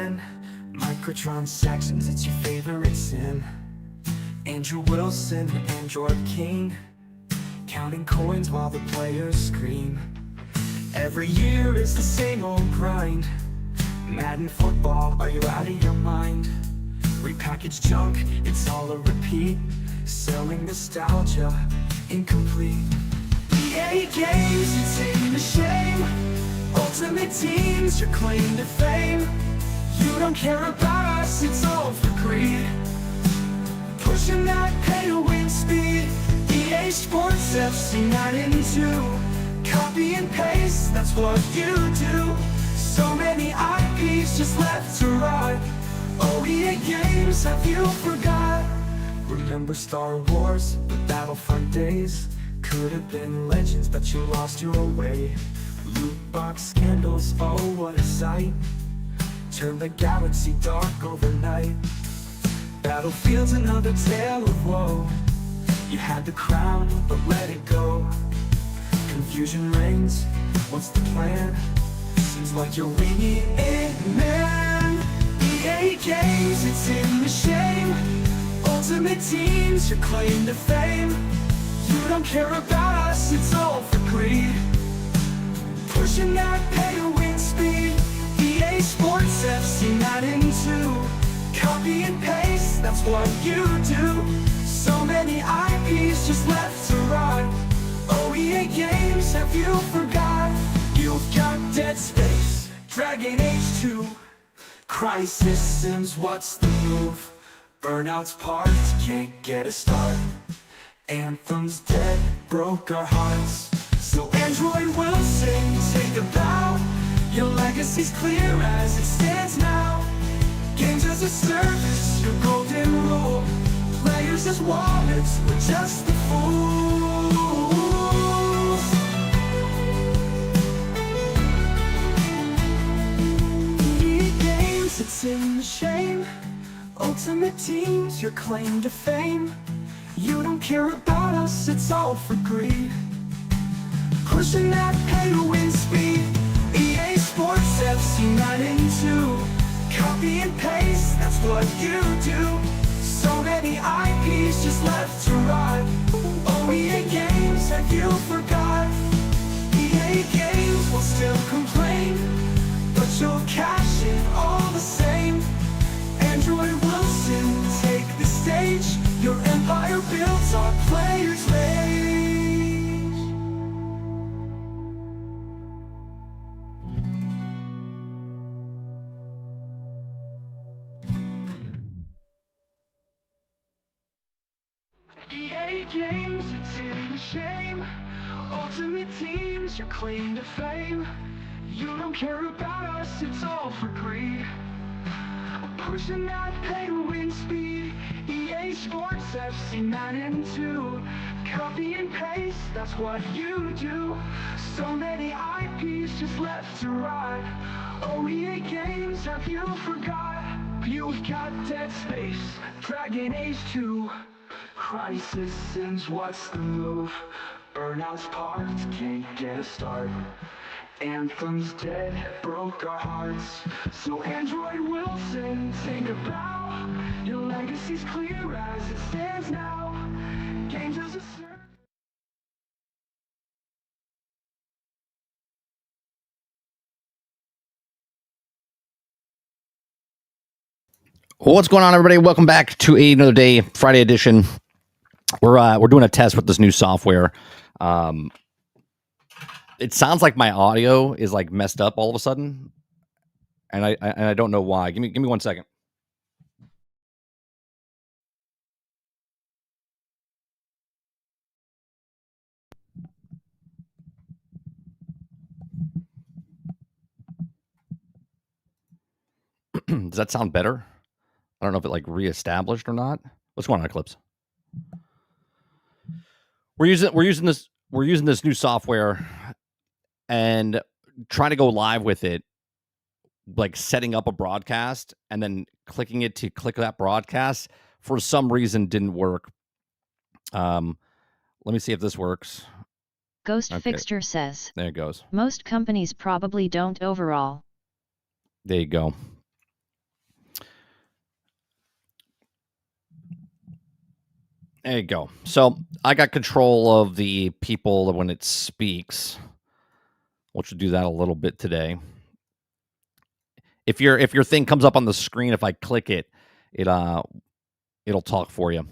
again. Microtransactions, it's your favorite sin. Andrew Wilson and Jordan King, counting coins while the players scream. Every year is the same old grind. Madden football, are you out of your mind? Repackaged junk, it's all a repeat. Selling nostalgia, incomplete. EA games, it's in the shame. Ultimate Team's your claim to fame. You don't care about us, it's all for greed. Pushing that pay-to-win speed. EA Sports FC 9 and 2. Copy and paste, that's what you do. So many IPs just left to rot. Oh, EA Games, have you forgot? Remember Star Wars, the Battlefront days? Could have been legends, but you lost your way. Loot box scandals, oh what a sight. Turn the galaxy dark overnight. Battlefield's another tale of woe. You had the crown, but let it go. Confusion reigns, what's the plan? Seems like you're winging it, man. EA Games, it's in the shame. Ultimate Team's your claim to fame. You don't care about us, it's all for greed. Pushing that pay-to-win speed. EA Sports FC 9 and 2. Copy and paste, that's what you do. So many IPs just left to rot. Oh, EA Games, have you forgot? You've got Dead Space, Dragon Age 2, Crysis, Sims, what's the move? Burnout's parts, can't get a start. Anthem's dead, broke our hearts. So Android Wilson, take a bow. Your legacy's clear as it stands now. Games as a service, your golden rule. Players as wallets, we're just the fools. EA Games, it's in the shame. Ultimate Team's your claim to fame. You don't care about us, it's all for greed. Pushing that pay-to-win speed. EA Sports FC 9 and 2. Copy and paste, that's what you do. So many IPs just left to rot. Oh, EA Games, have you forgot? EA Games will still complain, but you'll cash in all the same. Android Wilson, take the stage. Your empire builds on players' rage. EA Games, it's in the shame. Ultimate Team's your claim to fame. You don't care about us, it's all for greed. Pushing that pay-to-win speed. EA Sports FC 9 and 2. Copy and paste, that's what you do. So many IPs just left to rot. Oh, EA Games, have you forgot? You've got Dead Space, Dragon Age 2, Crysis, Sims, what's the move? Burnout's parts, can't get a start. Anthem's dead, broke our hearts. So Android Wilson, take a bow. Your legacy's clear as it stands now. Games as a service. What's going on, everybody? Welcome back to another day, Friday edition. We're doing a test with this new software. It sounds like my audio is like messed up all of a sudden, and I don't know why. Give me 1 second. Does that sound better? I don't know if it like reestablished or not. What's going on, Eclipse? We're using this new software and trying to go live with it, like setting up a broadcast and then clicking it to click that broadcast for some reason didn't work. Let me see if this works. Ghost Fixture says, there it goes. Most companies probably don't overall. There you go. There you go. So I got control of the people when it speaks. We'll do that a little bit today. If your thing comes up on the screen, if I click it, it'll talk for you.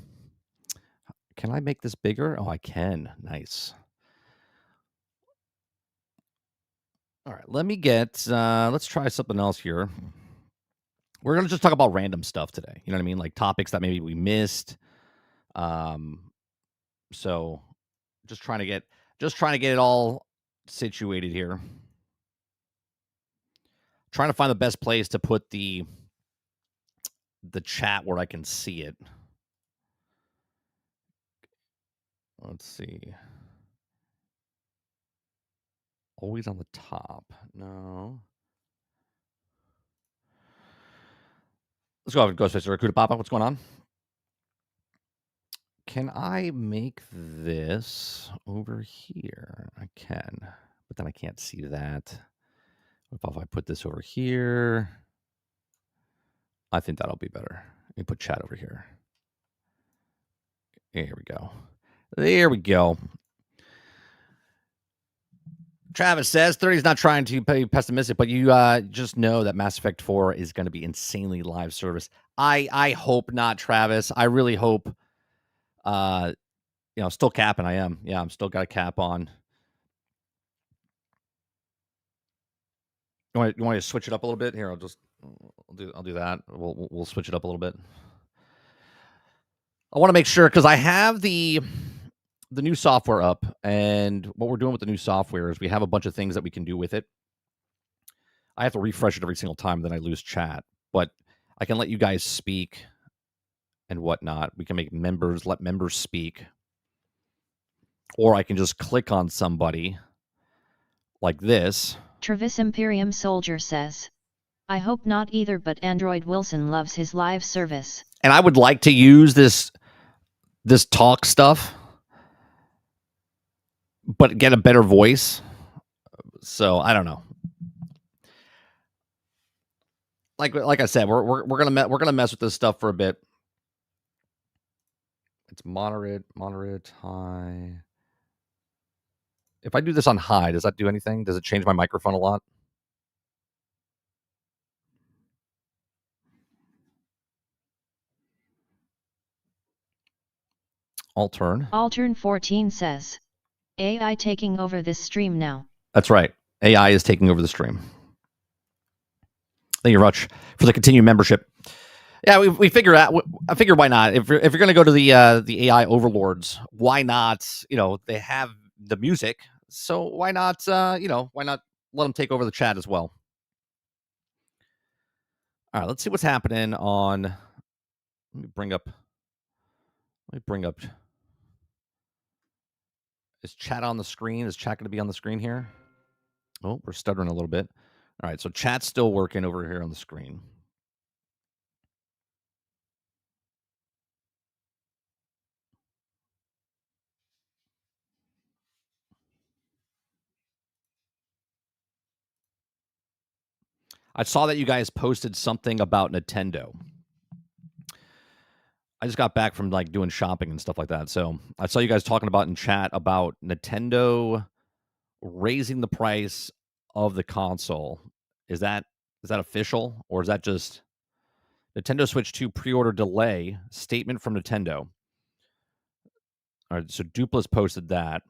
Can I make this bigger? Oh, I can. Nice. All right, let me get. Let's try something else here. We're gonna just talk about random stuff today. You know what I mean? Like topics that maybe we missed. So just trying to get it all situated here. Trying to find the best place to put the chat where I can see it. Let's see. Always on the top. No. Let's go over to Ghostface Rakuda Papa. What's going on? Can I make this over here? I can, but then I can't see that. What about if I put this over here? I think that'll be better. Let me put chat over here. There we go. There we go. Travis says 30 is not trying to be pessimistic, but you just know that Mass Effect 4 is going to be insanely live service. I hope not, Travis. I really hope. Still capping. I am. Yeah, I'm still got a cap on. You want to switch it up a little bit? Here, I'll do that. We'll switch it up a little bit. I want to make sure because I have the new software up, and what we're doing with the new software is we have a bunch of things that we can do with it. I have to refresh it every single time, then I lose chat. But I can let you guys speak and whatnot. We can let members speak. Or I can just click on somebody like this. Travis Imperium Soldier says, I hope not either, but Android Wilson loves his live service. And I would like to use this talk stuff, but get a better voice. So I don't know. Like I said, we're gonna mess with this stuff for a bit. It's moderate, high. If I do this on high, does that do anything? Does it change my microphone a lot? Altern 14 says, AI taking over this stream now. That's right. AI is taking over the stream. Thank you, Rutch, for the continued membership. Yeah, we figure out. I figure why not? If you're going to go to the AI overlords, why not? They have the music, so why not? Why not let them take over the chat as well? All right, let's see what's happening on. Let me bring up. Is chat on the screen? Is chat going to be on the screen here? Oh, we're stuttering a little bit. All right, so chat's still working over here on the screen. I saw that you guys posted something about Nintendo. I just got back from doing shopping and stuff like that. So I saw you guys talking about in chat about Nintendo raising the price of the console. Is that official, or is that just Nintendo Switch 2 pre-order delay statement from Nintendo? All right, so Dupla's posted that.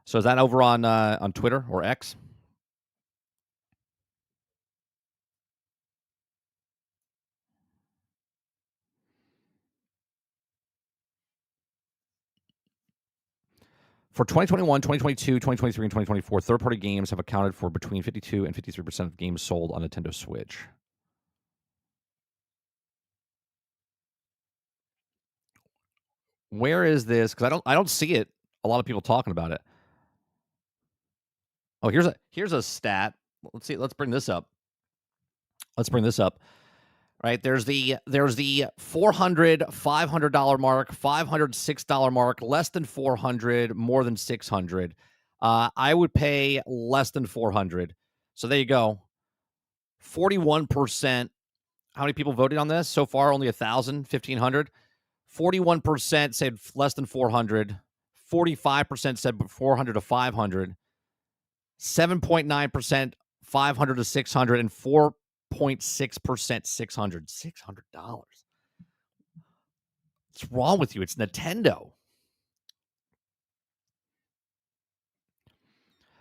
So is that over on Twitter or X? For 2021, 2022, 2023, and 2024, third-party games have accounted for between 52 and 53% of games sold on Nintendo Switch. Where is this? Because I don't see it. A lot of people talking about it. Oh, here's a stat. Let's see. Let's bring this up. Right, there's the $400, $500 mark, $506 mark, less than $400, more than $600. I would pay less than $400. So there you go. 41% How many people voted on this? So far, only 1,000, 1,500. 41% said less than 400. 45% said 400 to 500. 7.9% 500 to 600, and 4.6% 600. $600. What's wrong with you? It's Nintendo.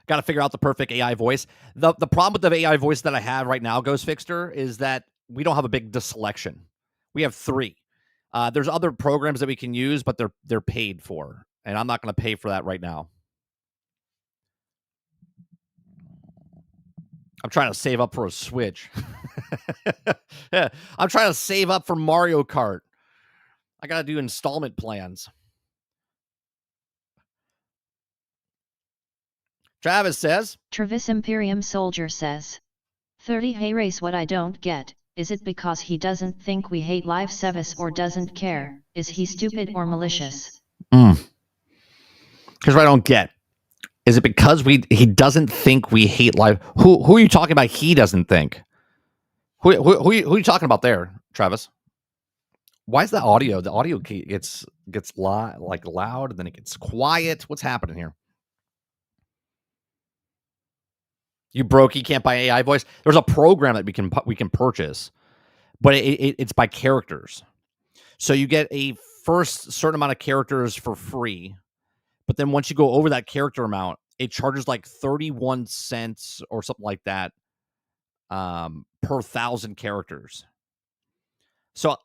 Got to figure out the perfect AI voice. The problem with the AI voice that I have right now, Ghost Fixter, is that we don't have a big selection. We have 3. There's other programs that we can use, but they're paid for, and I'm not going to pay for that right now. I'm trying to save up for a Switch. Yeah, I'm trying to save up for Mario Kart. I got to do installment plans. Travis says, Travis Imperium Soldier says, 30 Hey Race, what I don't get, is it because he doesn't think we hate live service or doesn't care? Is he stupid or malicious? Here's what I don't get. Is it because he doesn't think we hate live? Who are you talking about? He doesn't think. Who are you talking about there, Travis? Why is the audio? The audio gets loud, and then it gets quiet. What's happening here? You broke. You can't buy AI voice. There's a program that we can purchase, but it's by characters. So you get a first certain amount of characters for free, but then once you go over that character amount, it charges like 31 cents or something like that per 1,000 characters. So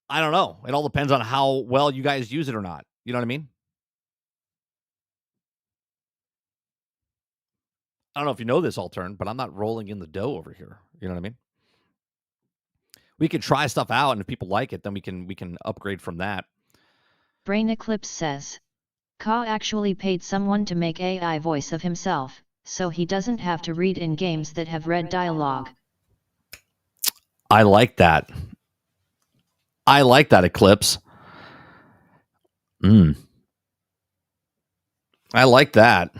I don't know. It all depends on how well you guys use it or not. You know what I mean? I don't know if you know this, Altern, but I'm not rolling in the dough over here. You know what I mean? We can try stuff out, and if people like it, then we can upgrade from that. Brain Eclipse says, Ka actually paid someone to make AI voice of himself, so he doesn't have to read in games that have red dialogue. I like that. I like that, Eclipse. I like that.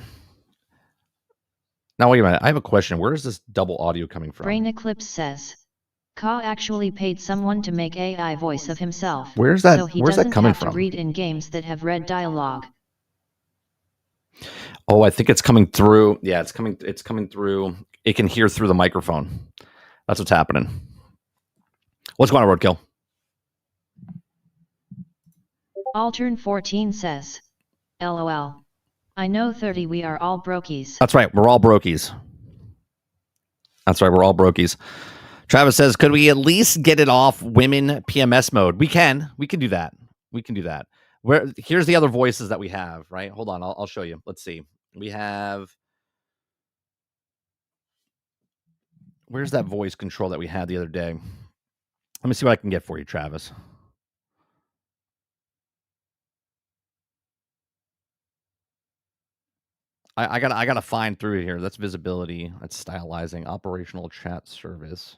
Now, wait a minute. I have a question. Where is this double audio coming from? Brain Eclipse says, Ka actually paid someone to make AI voice of himself. Where's that? So he Where's that doesn't coming have from? to read in games that have red dialogue. Oh, I think it's coming through. Yeah, it's coming through. It can hear through the microphone. That's what's happening. What's going on, Roadkill? Altern 14 says, LOL. I know 30 we are all brokies. That's right. We're all brokies. That's right. We're all brokies. Travis says, could we at least get it off women PMS mode? We can. We can do that. We can do that. Here's the other voices that we have, right? Hold on. I'll show you. Let's see. We have... Where's that voice control that we had the other day? Let me see what I can get for you, Travis. I gotta find through here. That's visibility. That's stylizing. Operational chat service.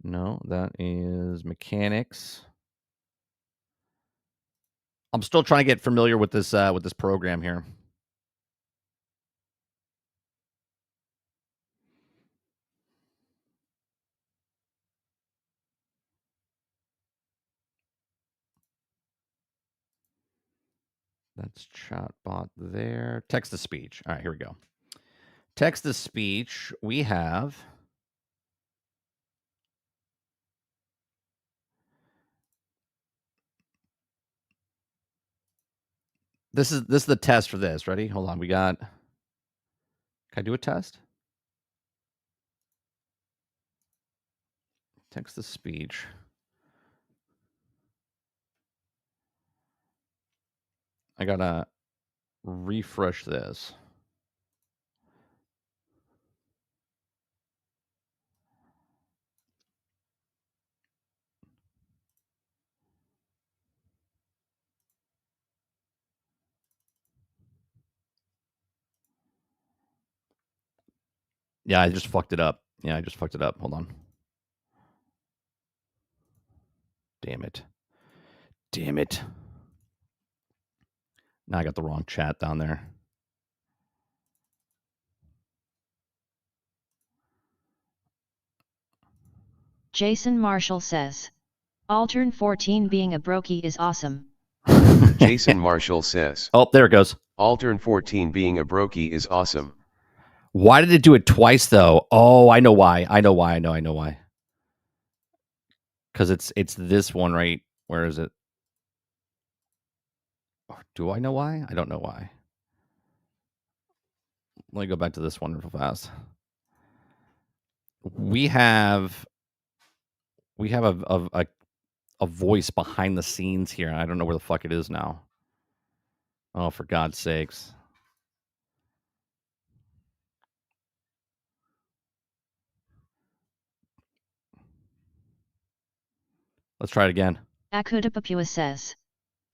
No, that is mechanics. I'm still trying to get familiar with this program here. That's chatbot there. Text to speech. All right, here we go. Text to speech. We have. This is the test for this. Ready? Hold on. We got. Can I do a test? Text to speech. I gotta refresh this. Yeah, I just fucked it up. Hold on. Damn it. Now I got the wrong chat down there. Jason Marshall says. Altern 14 being a brokey is awesome. Jason Marshall says. Oh, there it goes. Altern 14 being a brokey is awesome. Why did it do it twice though? Oh, I know why. I know why. Because it's this one, right? Where is it? Do I know why? I don't know why. Let me go back to this one real fast. We have a voice behind the scenes here. I don't know where the fuck it is now. Oh, for God's sakes. Let's try it again. Akudapapua says.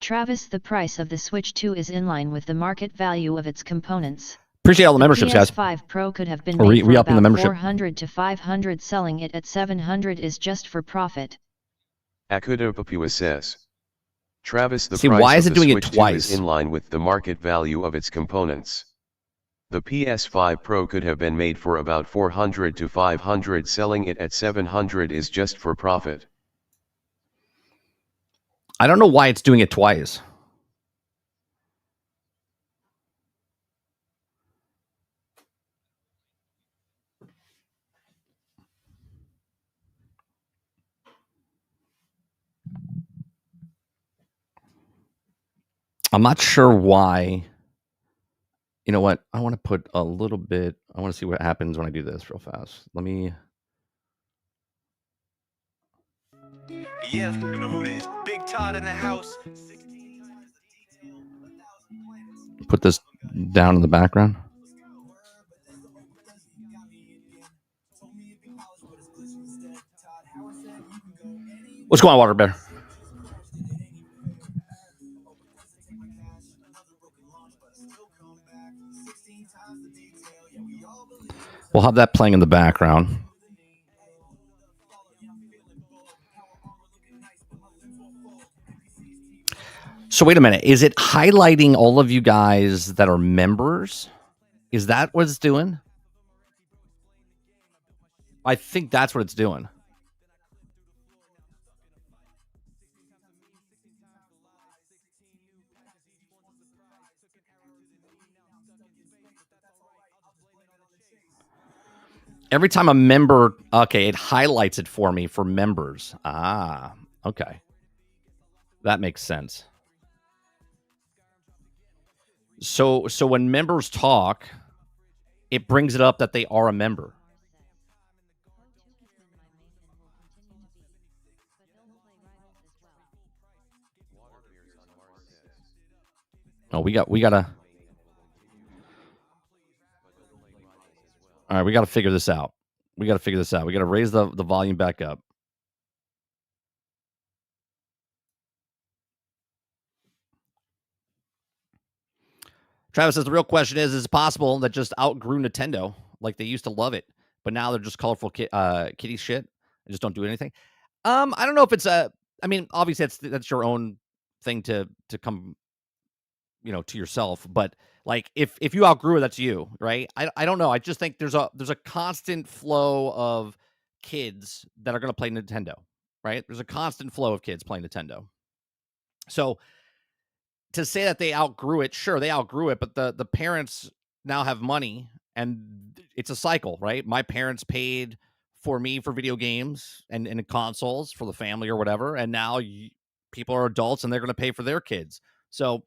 Travis, the price of the Switch 2 is in line with the market value of its components. Appreciate all the memberships, guys. PS5 Pro could have been Or made for re-upping the about membership. 400 to 500. Selling it at 700 is just for profit. Akuda Papua says. Travis, the See, price why is of it the doing it Switch 2 twice? is in line with the market value of its components. The PS5 Pro could have been made for about 400 to 500. Selling it at 700 is just for profit. I don't know why it's doing it twice. I'm not sure why. You know what? I want to put a little bit. I want to see what happens when I do this real fast. Let me. Yeah, Big Todd in the house. Put this down in the background. What's going on, Water Bear? We'll have that playing in the background. So wait a minute. Is it highlighting all of you guys that are members? Is that what it's doing? I think that's what it's doing. Every time a member, okay, it highlights it for me for members. Ah, okay. That makes sense. So when members talk, it brings it up that they are a member. Oh, we gotta. All right, we got to figure this out. We got to raise the volume back up. Travis says the real question is it possible that just outgrew Nintendo? Like they used to love it, but now they're just colorful kitty shit. They just don't do anything. I don't know if it's a. I mean, obviously that's your own thing to come, to yourself. But like if you outgrew it, that's you, right? I don't know. I just think there's a constant flow of kids that are going to play Nintendo, right? There's a constant flow of kids playing Nintendo. So to say that they outgrew it, sure, they outgrew it, but the parents now have money and it's a cycle, right? My parents paid for me for video games and consoles for the family or whatever, and now people are adults and they're going to pay for their kids. So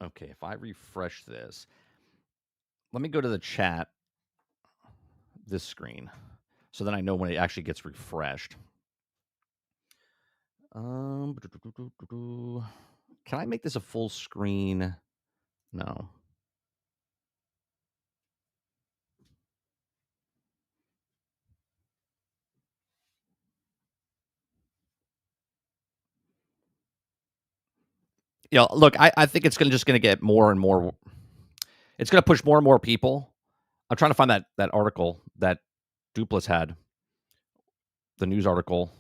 okay, if I refresh this, let me go to the chat, this screen, so then I know when it actually gets refreshed. Can I make this a full screen? No. Yeah, look, I think it's just going to get more and more. It's going to push more and more people. I'm trying to find that article that Duplass had, the news article.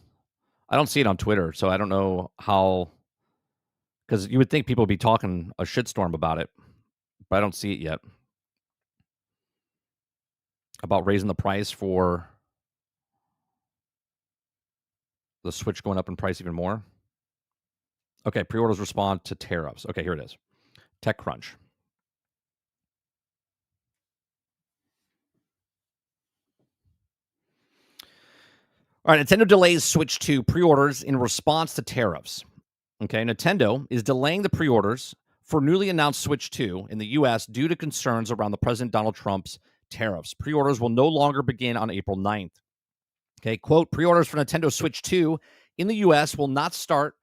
I don't see it on Twitter, so I don't know how because you would think people would be talking a shitstorm about it, but I don't see it yet. About raising the price for the Switch going up in price even more. Okay, pre-orders respond to tariffs. Okay, here it is. TechCrunch. All right, Nintendo delays Switch 2 pre-orders in response to tariffs. Okay, Nintendo is delaying the pre-orders for newly announced Switch 2 in the U.S. due to concerns around the President Donald Trump's tariffs. Pre-orders will no longer begin on April 9th. Okay, quote, pre-orders for Nintendo Switch 2 in the U.S. will not start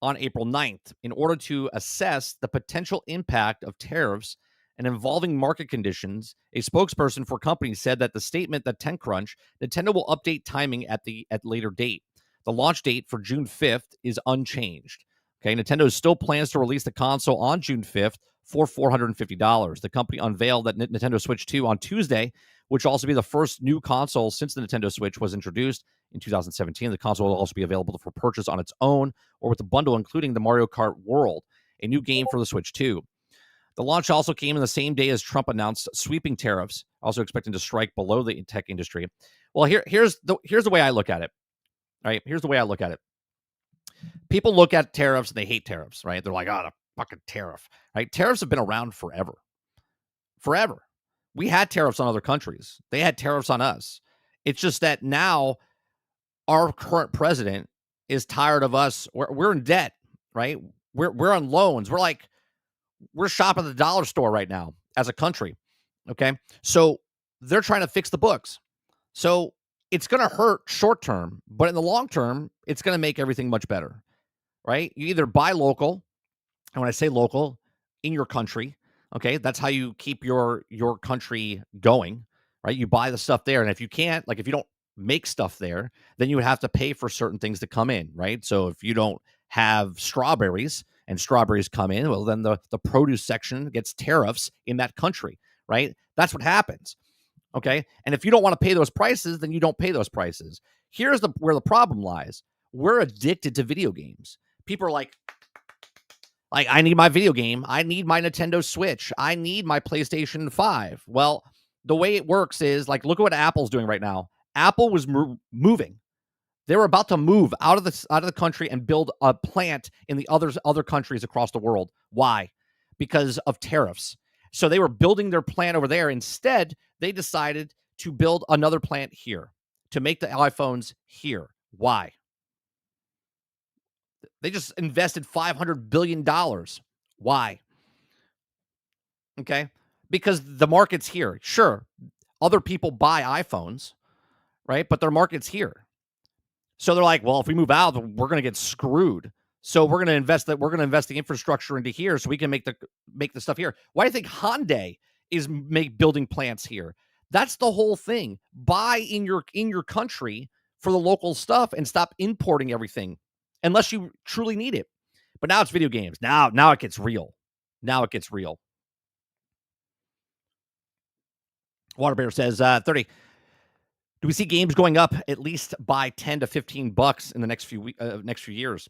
on April 9th in order to assess the potential impact of tariffs and involving market conditions. A spokesperson for companies said that the statement that TechCrunch, Nintendo will update timing at later date. The launch date for June 5th is unchanged. Okay, Nintendo still plans to release the console on June 5th for $450. The company unveiled that Nintendo Switch 2 on Tuesday, which will also be the first new console since the Nintendo Switch was introduced in 2017. The console will also be available for purchase on its own or with a bundle including the Mario Kart World, a new game for the Switch 2. The launch also came in the same day as Trump announced sweeping tariffs, also expecting to strike below the tech industry. Well, here's the way I look at it. Right? Here's the way I look at it. People look at tariffs and they hate tariffs, right? They're like, oh, the fucking tariff, right? Tariffs have been around forever. Forever. We had tariffs on other countries. They had tariffs on us. It's just that now our current president is tired of us. We're in debt, right? We're on loans. We're shopping at the dollar store right now as a country. Okay. So they're trying to fix the books. So it's going to hurt short term, but in the long term, it's going to make everything much better, right? You either buy local, and when I say local, in your country, okay, that's how you keep your country going, right? You buy the stuff there, and if you can't, like if you don't make stuff there, then you would have to pay for certain things to come in, right? So if you don't have strawberries and strawberries come in, well, then the produce section gets tariffs in that country, right? That's what happens. Okay. And if you don't want to pay those prices, then you don't pay those prices. Here's where the problem lies. We're addicted to video games. People are like, I need my video game. I need my Nintendo Switch. I need my PlayStation 5. Well, the way it works is like, look at what Apple's doing right now. Apple was moving. They were about to move out of the country and build a plant in the other countries across the world. Why? Because of tariffs. So they were building their plant over there. Instead, they decided to build another plant here to make the iPhones here. Why? They just invested $500 billion. Why? Okay. Because the market's here. Sure, other people buy iPhones, right? But their market's here. So they're like, well, if we move out, we're going to get screwed. So we're going to invest the infrastructure into here so we can make the stuff here. Why do you think Hyundai is building plants here? That's the whole thing. Buy in your country for the local stuff and stop importing everything unless you truly need it. But now it's video games. Now it gets real. Now it gets real. Waterbear says 30. Do we see games going up at least by $10 to $15 in the next few years?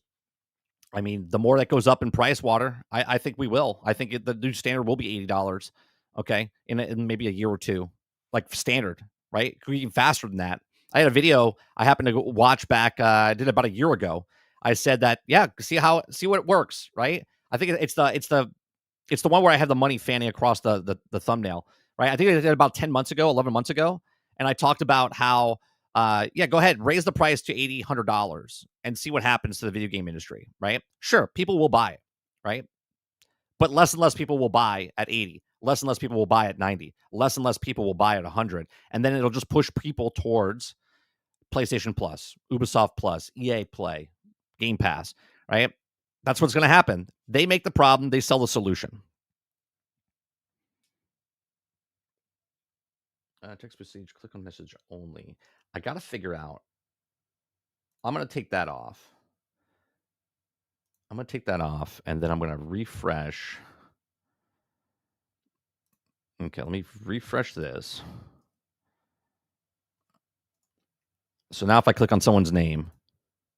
I mean, the more that goes up in price, Water, I think we will. I think the new standard will be $80, okay, in maybe a year or two, like standard, right? It could be even faster than that. I had a video I happened to watch back. I did about a year ago. I said that, yeah, see what it works, right? I think it's the one where I have the money fanning across the thumbnail, right? I think I did about 11 months ago, and I talked about how. Go ahead, raise the price to $80, $100 and see what happens to the video game industry, right? Sure, people will buy it, right? But less and less people will buy at 80, less and less people will buy at 90, less and less people will buy at 100. And then it'll just push people towards PlayStation Plus, Ubisoft Plus, EA Play, Game Pass, right? That's what's going to happen. They make the problem, they sell the solution. Text message, click on message only. I got to figure out. I'm going to take that off. And then I'm going to refresh. Okay, let me refresh this. So now if I click on someone's name.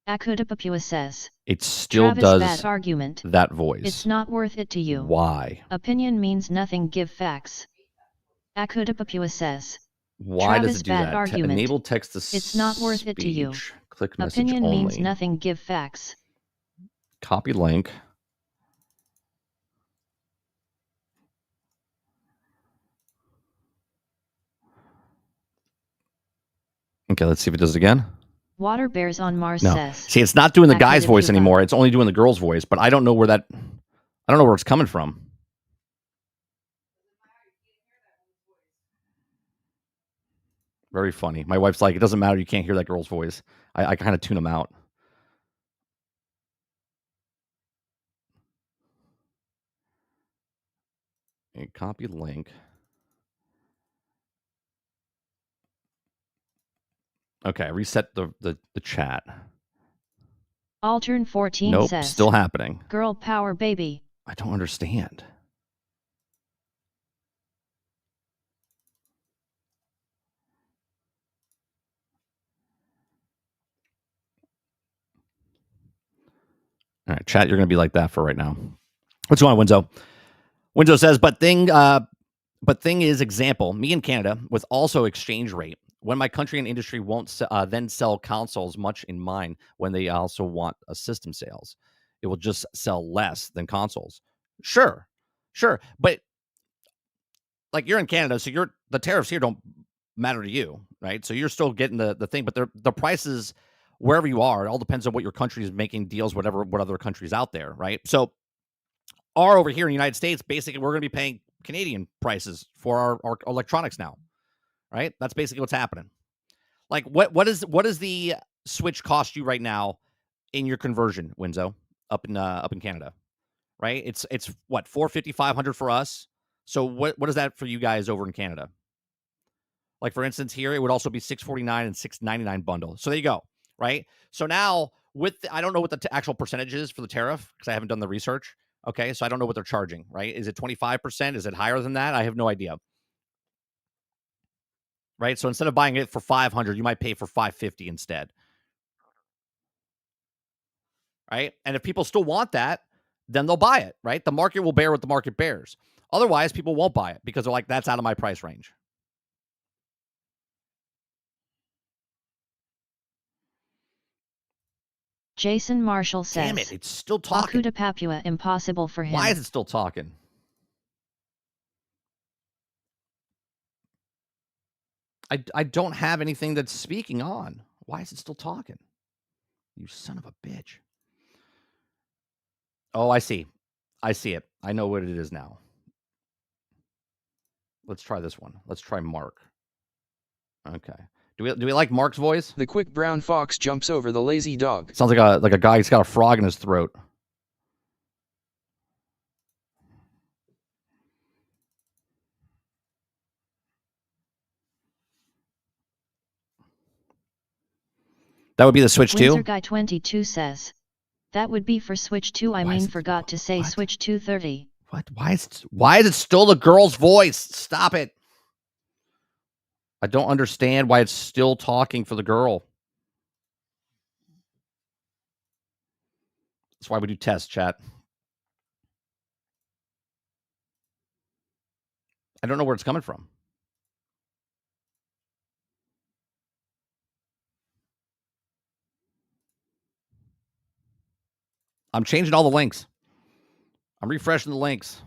Akudapapua says. It still Travis, does bad argument. that voice. It's not worth it to you. Why? Opinion means nothing, give facts. Akudapapua says. Why Travis, does it do bad that? argument. Enable text to It's not worth it to you. speech. Click message Opinion only. means nothing, give facts. Copy link. Okay, let's see if it does it again. Water Bears on Mars No. says. See, it's not doing the guy's voice Akudapua. anymore. It's only doing the girl's voice, but I don't know where it's coming from. Very funny. My wife's like, it doesn't matter. You can't hear that girl's voice. I kind of tune them out. Okay, copy link. Okay, reset the chat. Altern 14 Nope, says. still happening. Girl power baby. I don't understand. All right, chat, you're going to be like that for right now. What's going on, Winzo? Winzo says, but thing is, example, me in Canada with also exchange rate. When my country and industry won't then sell consoles much in mind when they also want a system sales. It will just sell less than consoles. Sure. But like you're in Canada, so the tariffs here don't matter to you, right? So you're still getting the thing, but the prices wherever you are, it all depends on what your country is making deals, what other countries out there, right? So over here in the United States, basically we're going to be paying Canadian prices for our electronics now, right? That's basically what's happening. Like what is the Switch cost you right now in your conversion, Winzo, up in Canada, right? It's what, 450, 500 for us. So what is that for you guys over in Canada? Like for instance, here it would also be $649 and $699 bundle. So there you go, right? So now I don't know what the actual percentage is for the tariff because I haven't done the research. Okay, so I don't know what they're charging, right? Is it 25%? Is it higher than that? I have no idea. Right? So instead of buying it for 500, you might pay for 550 instead. Right? And if people still want that, then they'll buy it, right? The market will bear what the market bears. Otherwise, people won't buy it because they're like, that's out of my price range. Jason Marshall says. Damn it, it's still talking. Akudapapua impossible for him. Why is it still talking? I don't have anything that's speaking on. Why is it still talking? You son of a bitch. Oh, I see. I see it. I know what it is now. Let's try this one. Let's try Mark. Okay. Do we like Mark's voice? The quick brown fox jumps over the lazy dog. Sounds like a guy who's got a frog in his throat. That would be the Switch 2? Windsor Guy 22 says. That would be for Switch 2. Forgot to say what? Switch 230. What? Why is it still the girl's voice? Stop it. I don't understand why it's still talking for the girl. That's why we do tests, chat. I don't know where it's coming from. I'm changing all the links. I'm refreshing the links.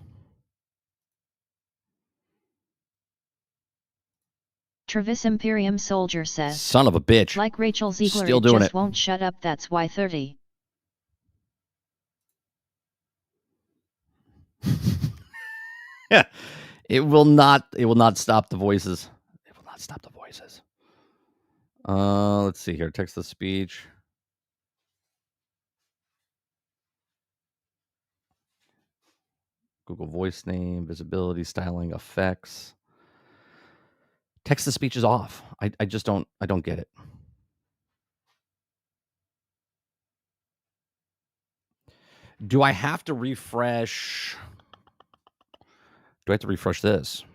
Travis Imperium Soldier says. Son of a bitch. Like Rachel Ziegler, Still it doing just it. won't shut up. That's why 30. Yeah. It will not stop the voices. It will not stop the voices. Let's see here. Text to speech. Google voice name, visibility, styling, effects. Text to speech is off. I just don't get it. Do I have to refresh? Do I have to refresh this?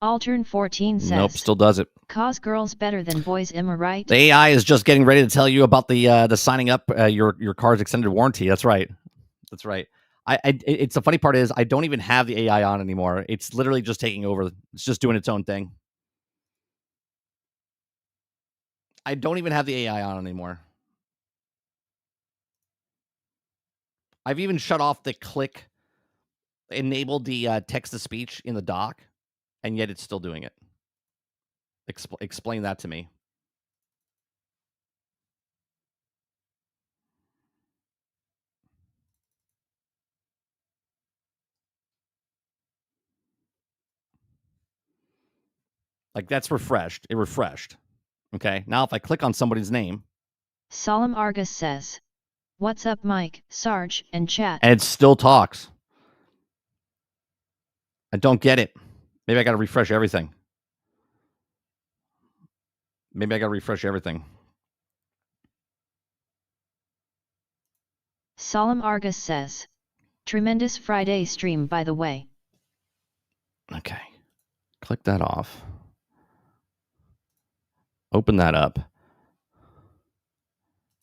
Altern 14 says. Nope, still does it. Cause girls better than boys, am I right? The AI is just getting ready to tell you about the signing up your car's extended warranty. That's right. That's right. It's the funny part is I don't even have the AI on anymore. It's literally just taking over. It's just doing its own thing. I don't even have the AI on anymore. I've even shut off the click, enabled the text to speech in the dock, and yet it's still doing it. Explain that to me. Like that's refreshed. It refreshed. Okay. Now if I click on somebody's name. Solemn Argus says. What's up, Mike, Sarge, and chat? And it still talks. I don't get it. Maybe I got to refresh everything. Maybe I got to refresh everything. Solemn Argus says. Tremendous Friday stream, by the way. Okay. Click that off. Open that up.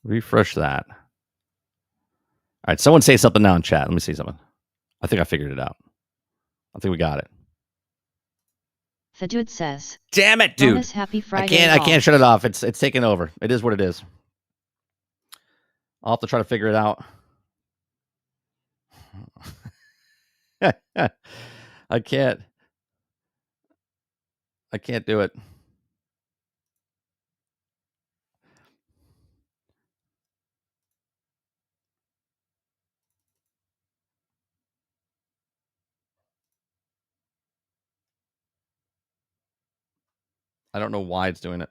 Refresh that. All right. Someone say something now in chat. Let me see something. I think I figured it out. I think we got it. The dude says. Damn it, dude. Bonus happy Friday. I can't shut it off. It's taking over. It is what it is. I'll have to try to figure it out. I can't do it. I don't know why it's doing it.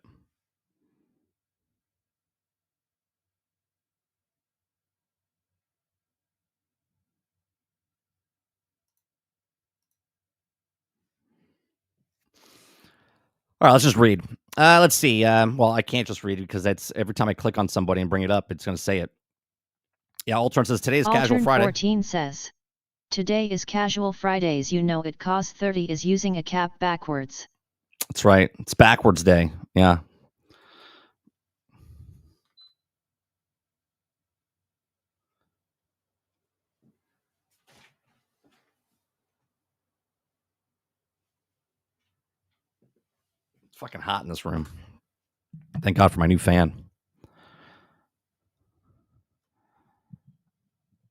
All right, let's just read. Let's see. Well, I can't just read it because that's every time I click on somebody and bring it up, it's going to say it. Yeah, Altern says today is Casual Friday. 14 says. Today is Casual Fridays. You know it cause 30 is using a cap backwards. That's right. It's backwards day. Yeah. It's fucking hot in this room. Thank God for my new fan.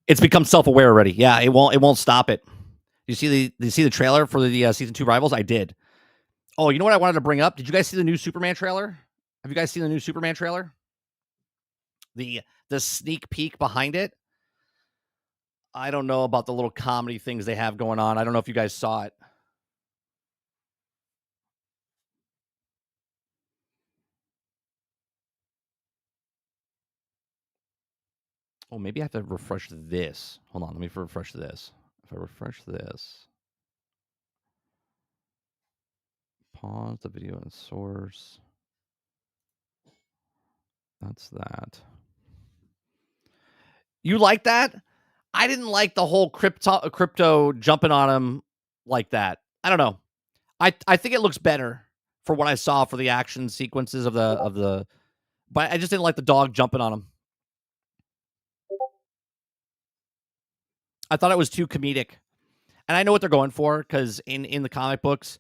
It's become self-aware already. Yeah, it won't stop it. You see the trailer for the season 2 Rivals? I did. Oh, you know what I wanted to bring up? Did you guys see the new Superman trailer? Have you guys seen the new Superman trailer? The sneak peek behind it. I don't know about the little comedy things they have going on. I don't know if you guys saw it. Oh, maybe I have to refresh this. Hold on, let me refresh this. If I refresh this, pause the video and source. That's that. You like that? I didn't like the whole crypto jumping on him like that. I don't know. I think it looks better for what I saw for the action sequences of the but I just didn't like the dog jumping on him. I thought it was too comedic. And I know what they're going for because in the comic books,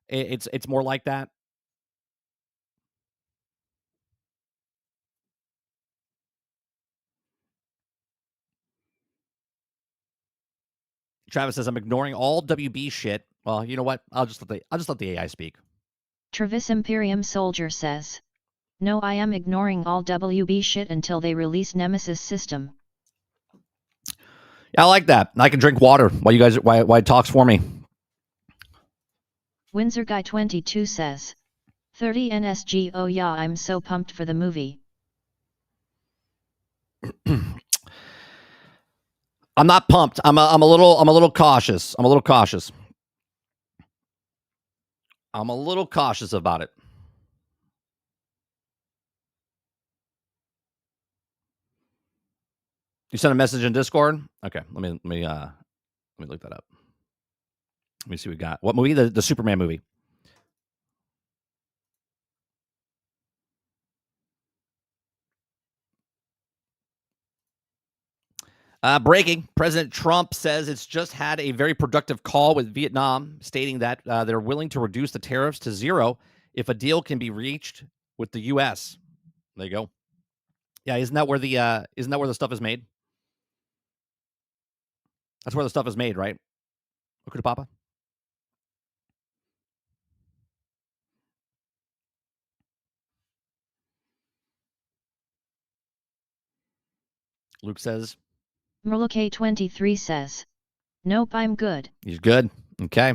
it's more like that. Travis says I'm ignoring all WB shit. Well, you know what? I'll just let the AI speak. Travis Imperium Soldier says. No, I am ignoring all WB shit until they release Nemesis system. Yeah, I like that. I can drink water while you guys while it talks for me. Windsor Guy 22 says. 30 NSG. Oh yeah, I'm so pumped for the movie. I'm not pumped. I'm a little cautious. I'm a little cautious. I'm a little cautious about it. You sent a message in Discord? Okay, let me look that up. Let me see what we got. What movie? The Superman movie. Breaking. President Trump says it's just had a very productive call with Vietnam, stating that they're willing to reduce the tariffs to zero if a deal can be reached with the U.S. There you go. Yeah, isn't that where the stuff is made? That's where the stuff is made, right? Okay, Papa. Luke says. Merlock23 says. Nope, I'm good. He's good. Okay.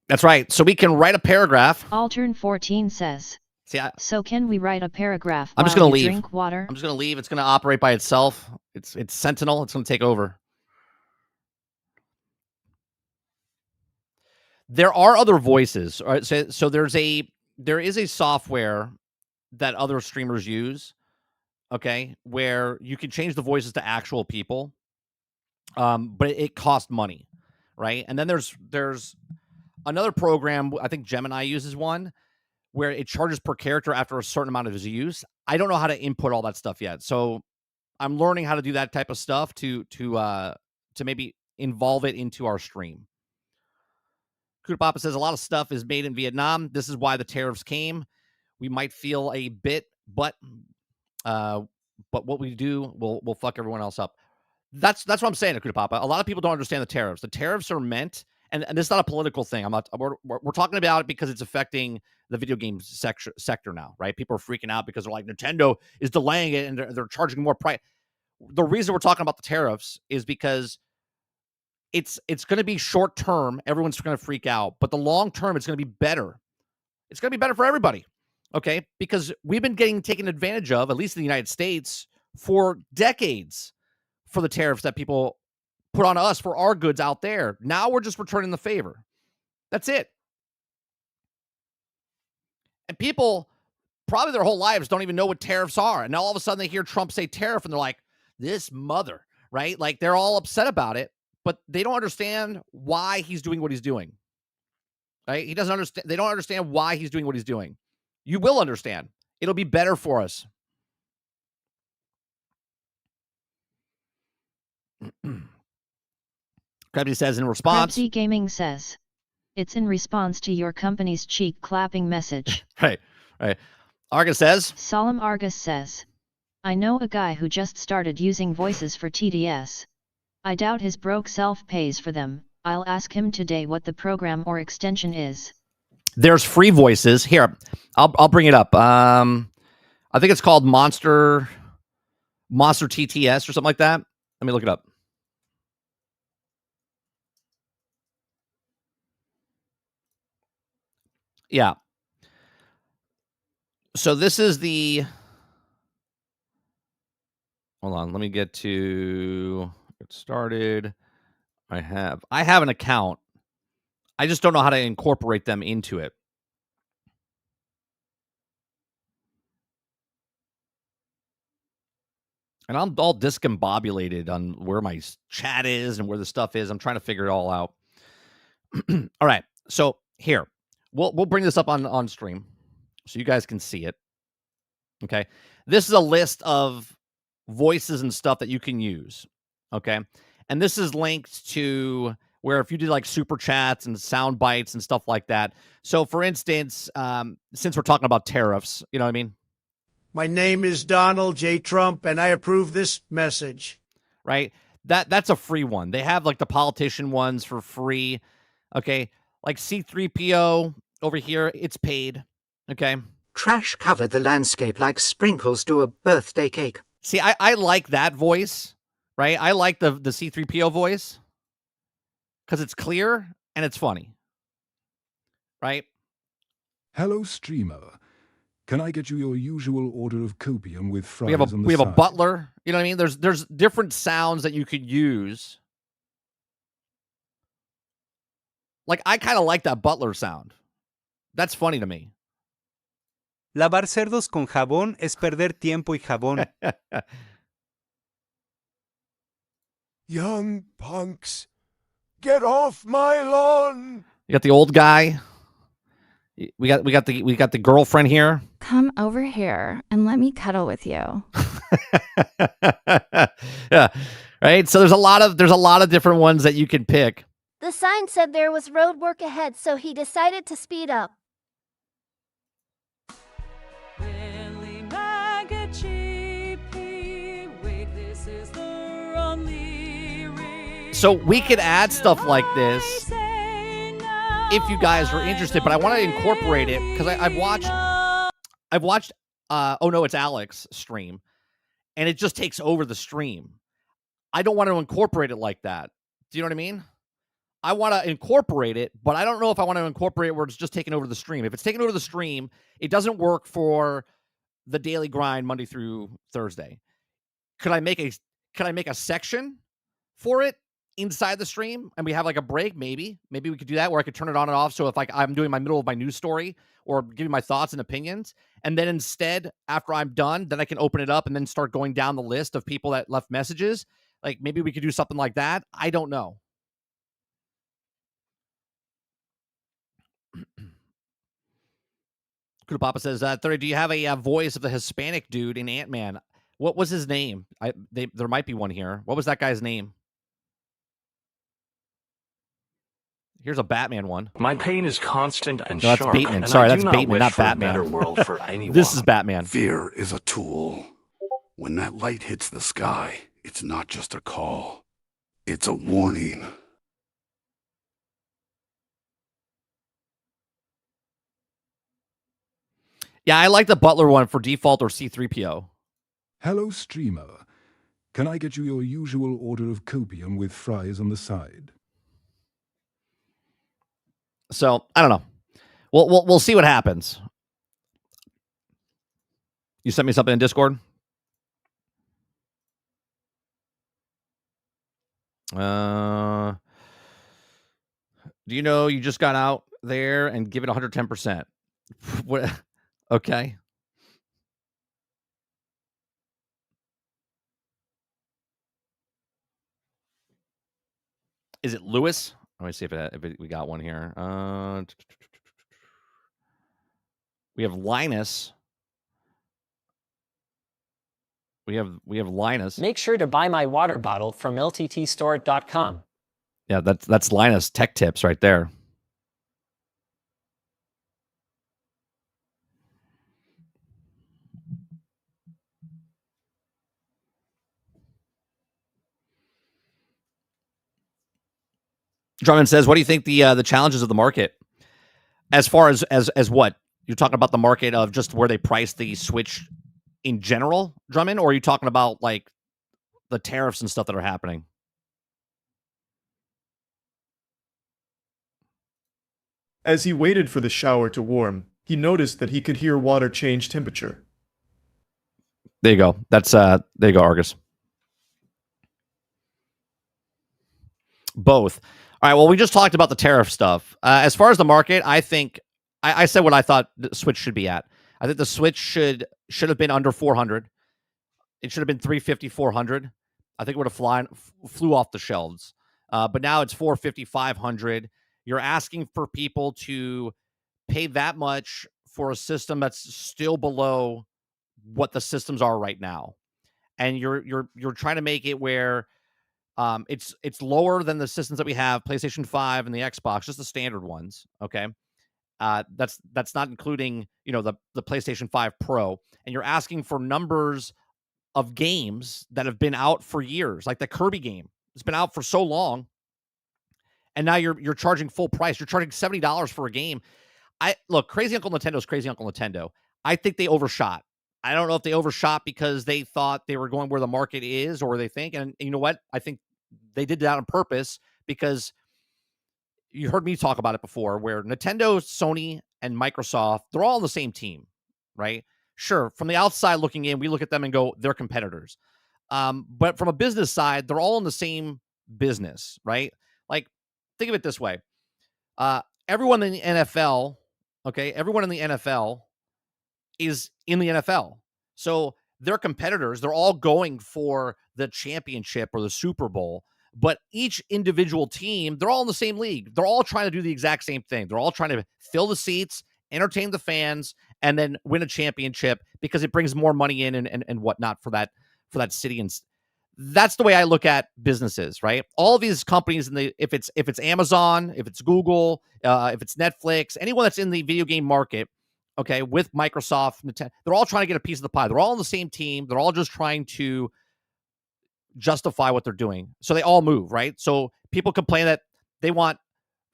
That's right. So we can write a paragraph. Altern14 says. See, so can we write a paragraph? I'm just going to leave. Drink water. I'm just going to leave. It's going to operate by itself. It's Sentinel. It's going to take over. There are other voices. All right, so there is a software that other streamers use. Okay, where you can change the voices to actual people, but it costs money, right? And then there's another program. I think Gemini uses one where it charges per character after a certain amount of his use. I don't know how to input all that stuff yet, so I'm learning how to do that type of stuff to maybe involve it into our stream. Kuda Papa says a lot of stuff is made in Vietnam. This is why the tariffs came. We might feel a bit, but what we do will fuck everyone else up. That's what I'm saying, Kuda Papa. A lot of people don't understand the tariffs. The tariffs are meant, and this is not a political thing. We're talking about it because it's affecting the video game sector now, right? People are freaking out because they're like, Nintendo is delaying it and they're charging more price. The reason we're talking about the tariffs is because it's going to be short term. Everyone's going to freak out, but the long term, it's going to be better. It's going to be better for everybody. Okay, because we've been getting taken advantage of, at least in the United States, for decades for the tariffs that people put on us for our goods out there. Now we're just returning the favor. That's it. And people probably their whole lives don't even know what tariffs are. And now all of a sudden they hear Trump say tariff and they're like, this mother, right? Like they're all upset about it, but they don't understand why he's doing what he's doing. Right? He doesn't understand. They don't understand why he's doing what he's doing. You will understand. It'll be better for us. Krebsy says in response. Krebsy Gaming says, it's in response to your company's cheek clapping message. Right. Argus says. Solemn Argus says, I know a guy who just started using voices for TDS. I doubt his broke self pays for them. I'll ask him today what the program or extension is. There's free voices here. I'll bring it up. I think it's called Monster TTS or something like that. Let me look it up. Yeah. So this is the. Hold on. Let me get started. I have an account. I just don't know how to incorporate them into it. And I'm all discombobulated on where my chat is and where the stuff is. I'm trying to figure it all out. All right. So here, we'll bring this up on stream so you guys can see it. Okay. This is a list of voices and stuff that you can use. Okay. And this is linked to where if you do like super chats and sound bites and stuff like that. So for instance, since we're talking about tariffs, you know what I mean? My name is Donald J. Trump, and I approve this message. Right? That's a free one. They have like the politician ones for free. Okay. Like C3PO over here, it's paid. Okay. Trash covered the landscape like sprinkles do a birthday cake. See, I like that voice, right? I like the C3PO voice because it's clear and it's funny, right? Hello, streamer. Can I get you your usual order of copium with fries We have on the a side? butler. You know what I mean? There's different sounds that you could use. Like I kind of like that butler sound. That's funny to me. Lavar cerdos con jabón es perder tiempo y jabón. Young punks, get off my lawn. You got the old guy. We got the girlfriend here. Come over here and let me cuddle with you. Yeah. Right? So there's a lot of different ones that you can pick. The sign said there was road work ahead, so he decided to speed up. So we could add stuff like this if you guys are interested, but I want to incorporate it because I've watched Oh No, It's Alex stream, and it just takes over the stream. I don't want to incorporate it like that. Do you know what I mean? I want to incorporate it, but I don't know if I want to incorporate it where it's just taking over the stream. If it's taking over the stream, it doesn't work for the daily grind Monday through Thursday. Could I make a section for it inside the stream and we have like a break? Maybe we could do that where I could turn it on and off. So if like I'm doing my middle of my news story or giving my thoughts and opinions, and then instead after I'm done, then I can open it up and then start going down the list of people that left messages. Like maybe we could do something like that. I don't know. Kuda Papa says, 30, do you have a voice of the Hispanic dude in Ant-Man? What was his name? There might be one here. What was that guy's name? Here's a Batman one. My pain is constant and no, that's sharp. Bateman. And Sorry, I that's do Bateman, not wish for a Batman. better world for anyone. This is Batman. Fear is a tool. When that light hits the sky, it's not just a call. It's a warning. Yeah, I like the Butler one for default or C-3PO. Hello, streamer. Can I get you your usual order of copium with fries on the side? So, I don't know. We'll see what happens. You sent me something in Discord? Do you know you just got out there and give it 110%? What? Okay. Is it Lewis? Let me see if we got one here. We have Linus. We have Linus. Make sure to buy my water bottle from lttstore.com. Yeah, that's Linus Tech Tips right there. Drummond says, "What do you think the challenges of the market, as far as what you're talking about, the market of just where they price the Switch in general, Drummond, or are you talking about like the tariffs and stuff that are happening?" As he waited for the shower to warm, he noticed that he could hear water change temperature. There you go. That's there you go, Argus. Both. All right, well, we just talked about the tariff stuff. As far as the market, I think I said what I thought the Switch should be at. I think the Switch should have been under 400. It should have been 350, 400. I think it would have flew off the shelves. But now it's 450, 500. You're asking for people to pay that much for a system that's still below what the systems are right now. And you're trying to make it where it's lower than the systems that we have, PlayStation 5 and the Xbox, just the standard ones. Okay. That's not including, the PlayStation 5 Pro. And you're asking for numbers of games that have been out for years, like the Kirby game. It's been out for so long. And now you're charging full price. You're charging $70 for a game. Look, Crazy Uncle Nintendo's Crazy Uncle Nintendo. I think they overshot. I don't know if they overshot because they thought they were going where the market is or they think. And you know what? I think they did that on purpose because you heard me talk about it before where Nintendo, Sony, and Microsoft, they're all on the same team, right? Sure, from the outside looking in, we look at them and go, they're competitors. But from a business side, they're all in the same business, right? Like, think of it this way. Everyone in the NFL, okay, everyone in the NFL is in the NFL. So they're competitors. They're all going for the championship or the Super Bowl. But each individual team, they're all in the same league. They're all trying to do the exact same thing. They're all trying to fill the seats entertain the fans, and then win a championship because it brings more money in and whatnot for that city. And that's the way I look at businesses, right? All of these companies, if it's Amazon, if it's Google, if it's Netflix, anyone that's in the video game market, okay, with Microsoft, Nintendo, they're all trying to get a piece of the pie. They're all on the same team. They're all just trying to justify what they're doing. So they all move, right? So people complain that they want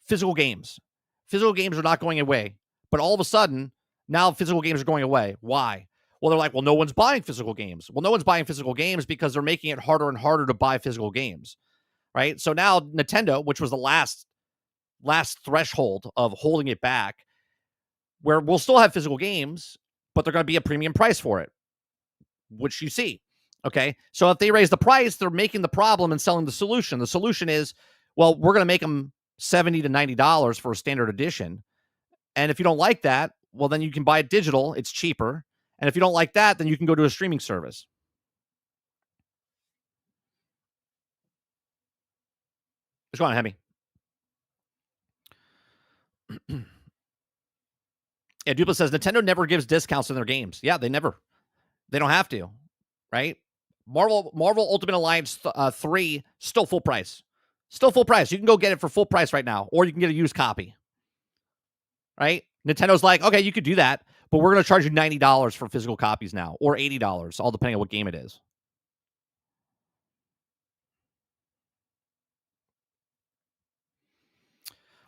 physical games. Physical games are not going away. But all of a sudden, now physical games are going away. Why? Well, they're like, well, no one's buying physical games. Well, no one's buying physical games because they're making it harder and harder to buy physical games, right? So now Nintendo, which was the last threshold of holding it back, where we'll still have physical games, but they're going to be a premium price for it, which you see. Okay, so if they raise the price, they're making the problem and selling the solution. The solution is, well, we're going to make them $70 to $90 for a standard edition. And if you don't like that, well, then you can buy it digital. It's cheaper. And if you don't like that, then you can go to a streaming service. What's going on, Hemi? Yeah, Dupla says Nintendo never gives discounts in their games. Yeah, they never. They don't have to, right? Marvel Ultimate Alliance 3, still full price. Still full price. You can go get it for full price right now, or you can get a used copy, right? Nintendo's like, okay, you could do that, but we're going to charge you $90 for physical copies now, or $80, all depending on what game it is.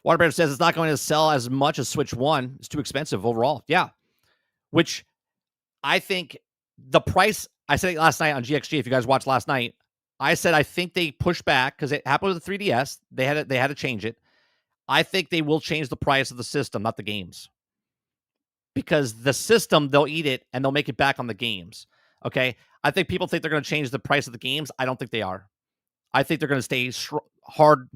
Waterbear says it's not going to sell as much as Switch 1. It's too expensive overall. Yeah. Which I think the price, I said it last night on GXG, if you guys watched last night, I said I think they pushed back because it happened with the 3DS. They had to change it. I think they will change the price of the system, not the games. Because the system, they'll eat it and they'll make it back on the games. Okay? I think people think they're going to change the price of the games. I don't think they are. I think they're going to stay hard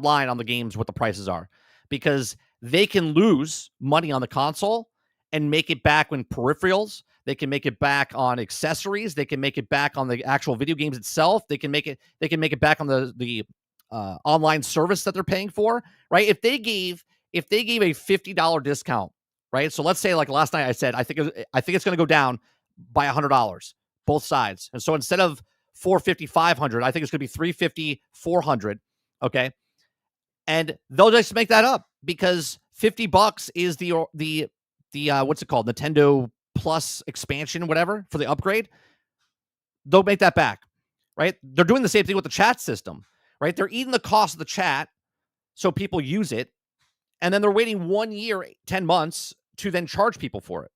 line on the games what the prices are, because they can lose money on the console and make it back when peripherals. They can make it back on accessories. They can make it back on the actual video games itself. They can make it back on the online service that they're paying for, right? If they gave a $50 discount, right? So let's say, like last night I said, I think it's going to go down by $100, both sides. And so instead of $450, $500, I think it's going to be $350, $400. Okay. And they'll just make that up because $50 is the what's it called? Nintendo Plus expansion, whatever, for the upgrade. They'll make that back, right? They're doing the same thing with the chat system, right? They're eating the cost of the chat so people use it. And then they're waiting 1 year, 10 months to then charge people for it.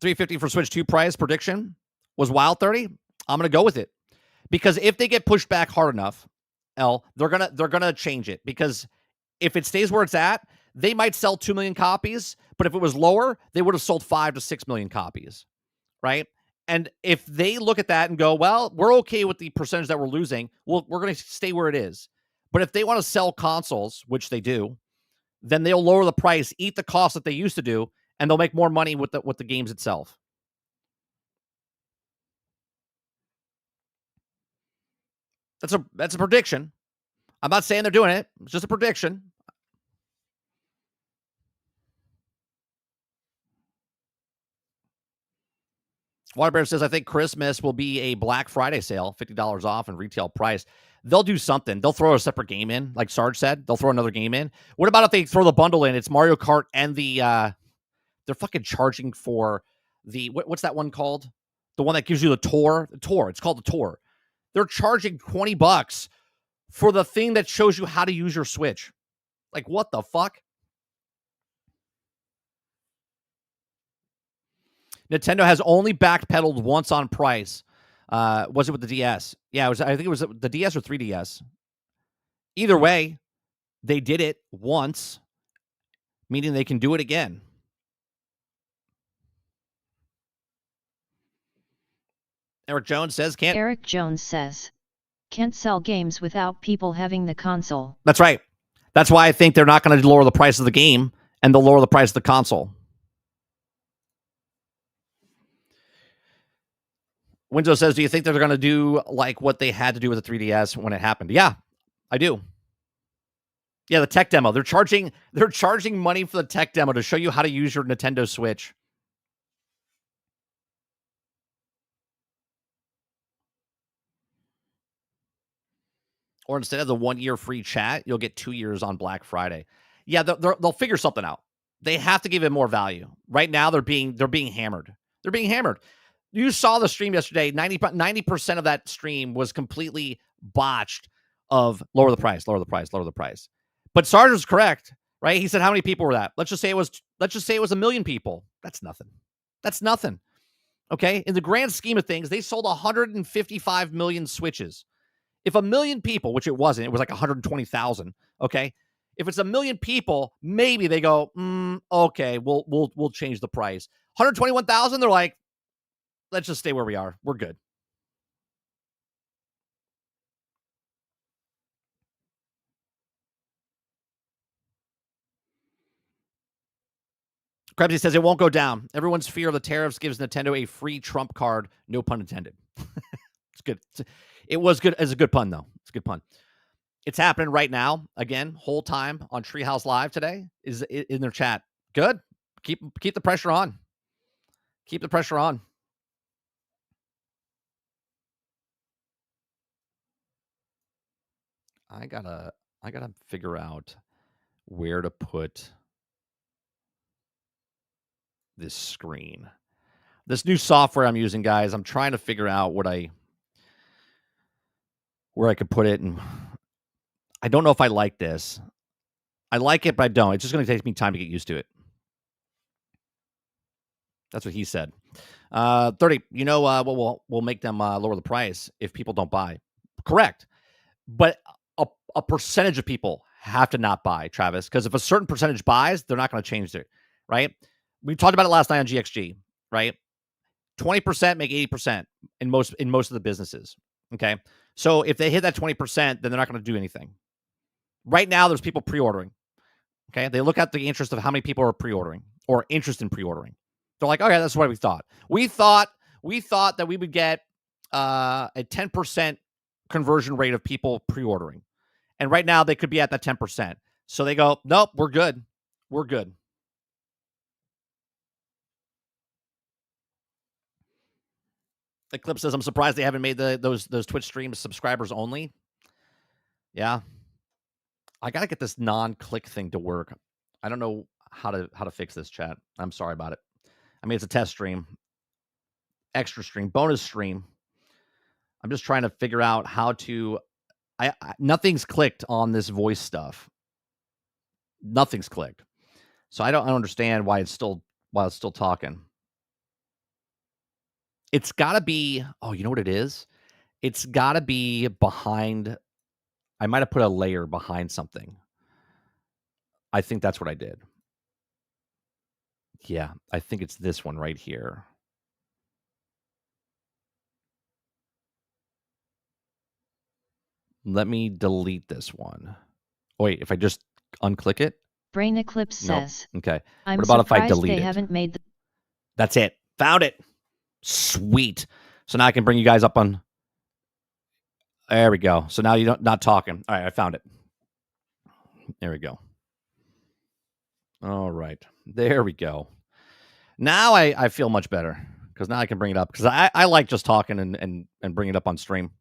$350 for Switch 2 price prediction was Wild 30. I'm going to go with it. Because if they get pushed back hard enough, they're gonna change it. Because if it stays where it's at, they might sell 2 million copies. But if it was lower, they would have sold 5 to 6 million copies, right? And if they look at that and go, well, we're okay with the percentage that we're losing, we're going to stay where it is. But if they want to sell consoles, which they do, then they'll lower the price, eat the cost that they used to do, and they'll make more money with the games itself. That's a prediction. I'm not saying they're doing it. It's just a prediction. Waterbear says, I think Christmas will be a Black Friday sale, $50 off and retail price. They'll do something. They'll throw a separate game in, like Sarge said. They'll throw another game in. What about if they throw the bundle in? It's Mario Kart and they're fucking charging for the, what's that one called? The one that gives you the tour. The tour. It's called the tour. They're charging $20 for the thing that shows you how to use your Switch. Like, what the fuck? Nintendo has only backpedaled once on price. Was it with the DS? Yeah, I think it was the DS or 3DS. Either way, they did it once, meaning they can do it again. Eric Jones says, can't sell games without people having the console. That's right. That's why I think they're not going to lower the price of the game, and they'll lower the price of the console. Windows says, do you think they're going to do like what they had to do with the 3DS when it happened? Yeah, I do. Yeah, the tech demo. They're charging money for the tech demo to show you how to use your Nintendo Switch. Or instead of the 1 year free chat, you'll get 2 years on Black Friday. Yeah, they'll figure something out. They have to give it more value. Right now, they're being hammered. They're being hammered. You saw the stream yesterday. 90% of that stream was completely botched of lower the price, lower the price, lower the price. But Sarge was correct, right? He said how many people were that? Let's just say it was 1 million people. That's nothing. That's nothing. Okay? In the grand scheme of things, they sold 155 million Switches. If 1 million people, which it wasn't, it was like 120,000, okay? If it's 1 million people, maybe they go, okay, we'll change the price. 121,000, they're like, let's just stay where we are. We're good. Krebsy says it won't go down. Everyone's fear of the tariffs gives Nintendo a free Trump card. No pun intended. It's good. It was good as a good pun, though. It's a good pun. It's happening right now. Again, whole time on Treehouse Live today is in their chat. Good. Keep the pressure on. Keep the pressure on. I gotta figure out where to put this screen. This new software I'm using, guys, I'm trying to figure out where I could put it, and I don't know if I like this. I like it, but I don't. It's just going to take me time to get used to it. That's what he said. 30. You know, we'll make them lower the price if people don't buy. Correct, but a percentage of people have to not buy, Travis, because if a certain percentage buys, they're not going to change it, right? We talked about it last night on GXG, right? 20% make 80% in most of the businesses. Okay. So if they hit that 20%, then they're not going to do anything. Right now, there's people pre-ordering. Okay. They look at the interest of how many people are pre-ordering or interest in pre-ordering. They're like, okay, that's what we thought. We thought that we would get a 10% conversion rate of people pre-ordering. And right now they could be at that 10%. So they go, nope, we're good. We're good. Eclipse says, I'm surprised they haven't made those Twitch streams subscribers only. Yeah. I got to get this non-click thing to work. I don't know how to fix this, chat. I'm sorry about it. I mean, it's a test stream. Extra stream. Bonus stream. I'm just trying to figure out how to... nothing's clicked on this voice stuff. Nothing's clicked. So I don't understand why it's still talking. It's got to be, oh, you know what it is? It's got to be behind. I might have put a layer behind something. I think that's what I did. Yeah, I think it's this one right here. Let me delete this one. Oh, wait, if I just unclick it? Brain Eclipse says. Nope. Okay. I'm what about if I surprised delete they it? haven't made the... That's it. Found it. Sweet. So now I can bring you guys up on. There we go. So now you're not talking. All right, I found it. There we go. All right. There we go. Now I feel much better because now I can bring it up because I like just talking and bring it up on stream.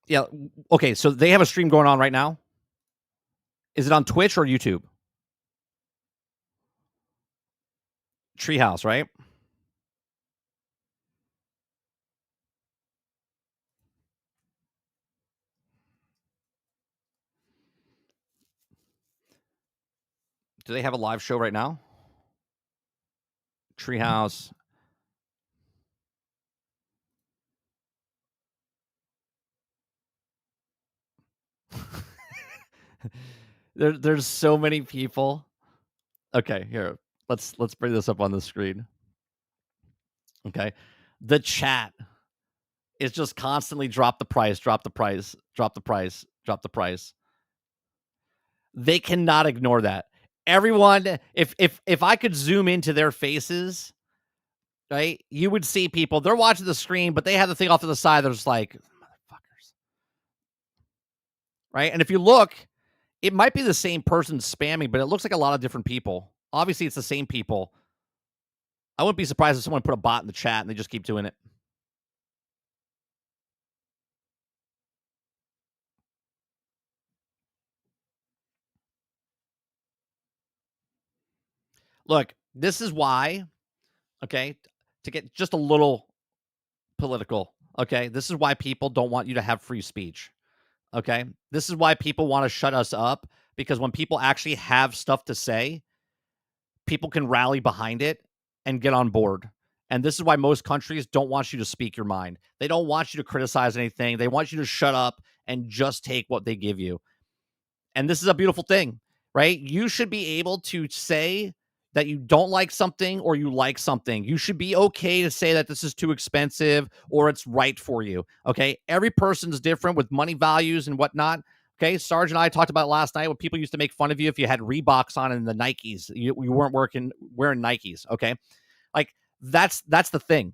Yeah. Okay. So they have a stream going on right now. Is it on Twitch or YouTube? Treehouse, right? Do they have a live show right now? Treehouse. There's so many people. Okay, here. Let's bring this up on the screen. Okay. The chat is just constantly drop the price, drop the price, drop the price, drop the price. They cannot ignore that. Everyone, if I could zoom into their faces, right? You would see people, they're watching the screen, but they have the thing off to the side. They're just like, motherfuckers. Right? And if you look, it might be the same person spamming, but it looks like a lot of different people. Obviously, it's the same people. I wouldn't be surprised if someone put a bot in the chat and they just keep doing it. Look, this is why, okay, to get just a little political, okay, this is why people don't want you to have free speech, okay? This is why people want to shut us up, because when people actually have stuff to say, people can rally behind it and get on board. And this is why most countries don't want you to speak your mind. They don't want you to criticize anything. They want you to shut up and just take what they give you. And this is a beautiful thing, right? You should be able to say that you don't like something or you like something. You should be okay to say that this is too expensive or it's right for you, okay? Every person's different with money values and whatnot, okay? Sarge and I talked about it last night when people used to make fun of you if you had Reeboks on and the Nikes. You weren't wearing Nikes, okay? Like, that's the thing,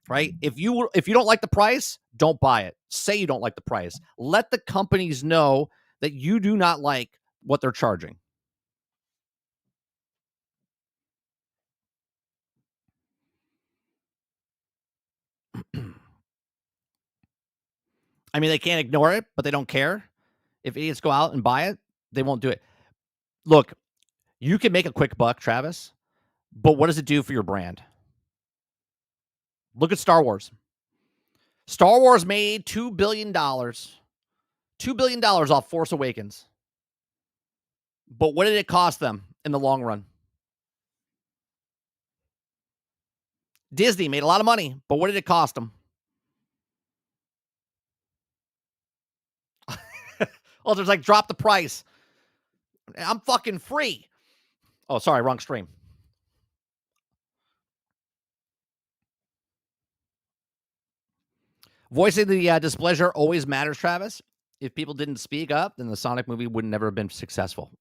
right? If you don't like the price, don't buy it. Say you don't like the price. Let the companies know that you do not like what they're charging. I mean, they can't ignore it, but they don't care. If idiots go out and buy it, they won't do it. Look, you can make a quick buck, Travis, but what does it do for your brand? Look at Star Wars. Star Wars made $2 billion. $2 billion off Force Awakens. But what did it cost them in the long run? Disney made a lot of money, but what did it cost them? Oh, there's like, drop the price. I'm fucking free. Oh, sorry, wrong stream. Voicing the displeasure always matters, Travis. If people didn't speak up, then the Sonic movie would never have been successful.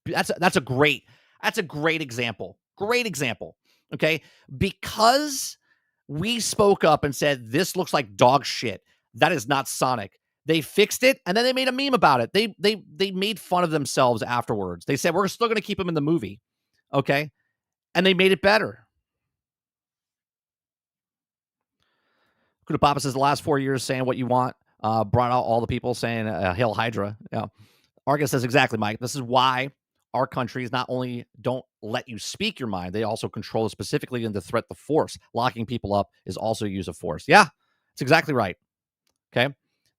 That's a great example. Great example. Okay, because we spoke up and said this looks like dog shit. That is not Sonic. They fixed it, and then they made a meme about it. They made fun of themselves afterwards. They said we're still going to keep him in the movie, okay, and they made it better. Kuda Papa says the last 4 years saying what you want brought out all the people saying Hail Hydra. Yeah. Argus says exactly, Mike. This is why our countries not only don't let you speak your mind, they also control it specifically into threat the force. Locking people up is also use of force. Yeah, that's exactly right. Okay.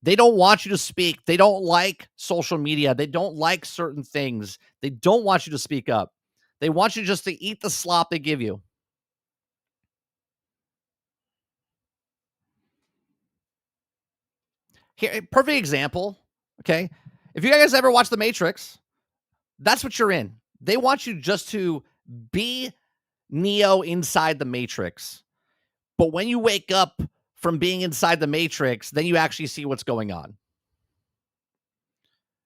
They don't want you to speak. They don't like social media. They don't like certain things. They don't want you to speak up. They want you just to eat the slop they give you. Here, perfect example. Okay. If you guys ever watch The Matrix, that's what you're in. They want you just to be Neo inside the Matrix. But when you wake up from being inside the Matrix, then you actually see what's going on.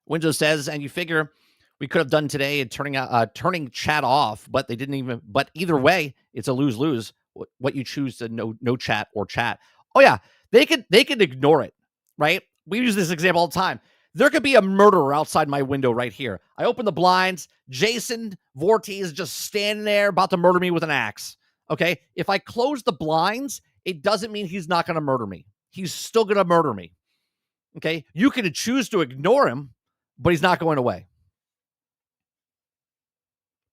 Windows says, and you figure we could have done today and turning chat off, but they didn't even. But either way, it's a lose-lose. What you choose to no chat or chat. Oh yeah, they could ignore it, right? We use this example all the time. There could be a murderer outside my window right here. I open the blinds. Jason Voorhees is just standing there about to murder me with an axe. Okay? If I close the blinds, it doesn't mean he's not going to murder me. He's still going to murder me. Okay? You can choose to ignore him, but he's not going away.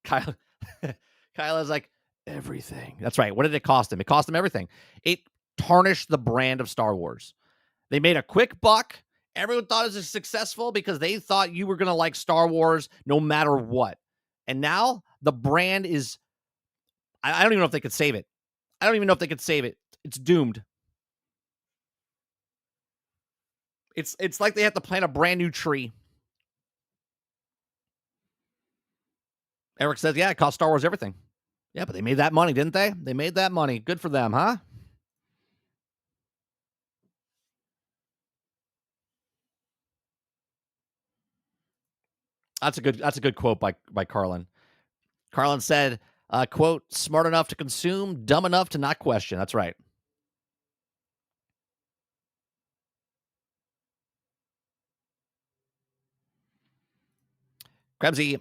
Kyle is like, everything. That's right. What did it cost him? It cost him everything. It tarnished the brand of Star Wars. They made a quick buck. Everyone thought it was successful because they thought you were going to like Star Wars no matter what. And now the brand is, I don't even know if they could save it. I don't even know if they could save it. It's doomed. It's like they have to plant a brand new tree. Eric says, yeah, it cost Star Wars everything. Yeah, but they made that money, didn't they? They made that money. Good for them, huh? That's a good quote by Carlin. Carlin said, Quote, smart enough to consume, dumb enough to not question. That's right. Krebsy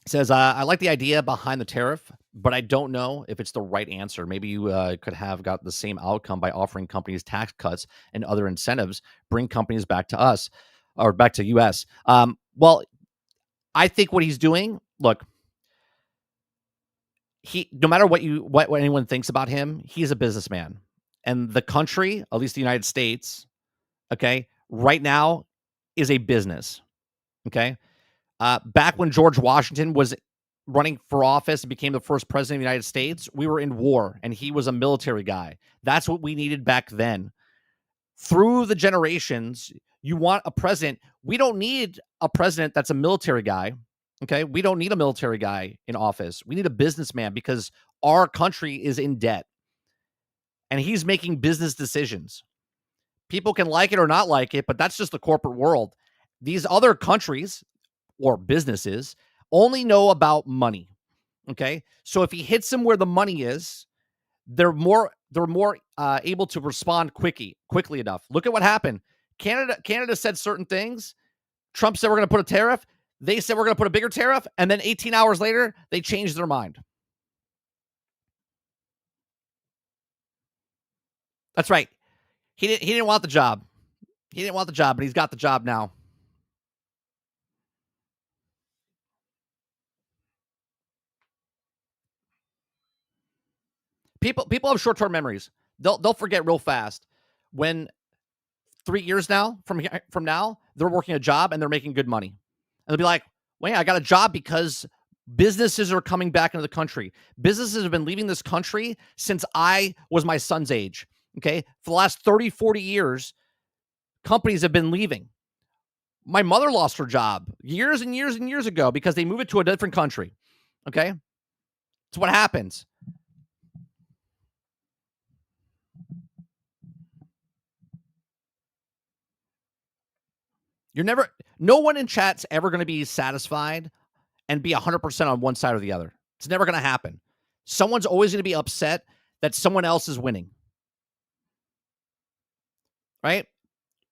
says, I like the idea behind the tariff, but I don't know if it's the right answer. Maybe you could have got the same outcome by offering companies tax cuts and other incentives, bring companies back to us or back to U.S. Well, I think what he's doing, look, no matter what anyone thinks about him, he's a businessman. And the country, at least the United States, okay, right now is a business. Okay. Back when George Washington was running for office and became the first president of the United States, we were in war and he was a military guy. That's what we needed back then. Through the generations, you want a president. We don't need a president that's a military guy. Okay. We don't need a military guy in office. We need a businessman because our country is in debt and he's making business decisions. People can like it or not like it, but that's just the corporate world. These other countries or businesses only know about money. Okay. So if he hits them where the money is, they're more able to respond quickly enough. Look at what happened. Canada said certain things. Trump said we're going to put a tariff. They said we're going to put a bigger tariff. And then 18 hours later, they changed their mind. That's right. He didn't want the job. He didn't want the job, but he's got the job now. People have short-term memories. They'll forget real fast. When 3 years now from now, they're working a job and they're making good money. And they'll be like, wait, I got a job because businesses are coming back into the country. Businesses have been leaving this country since I was my son's age. Okay. For the last 30, 40 years, companies have been leaving. My mother lost her job years and years and years ago because they moved it to a different country. Okay. That's what happens. No one in chat's ever going to be satisfied and be 100% on one side or the other. It's never going to happen. Someone's always going to be upset that someone else is winning. Right?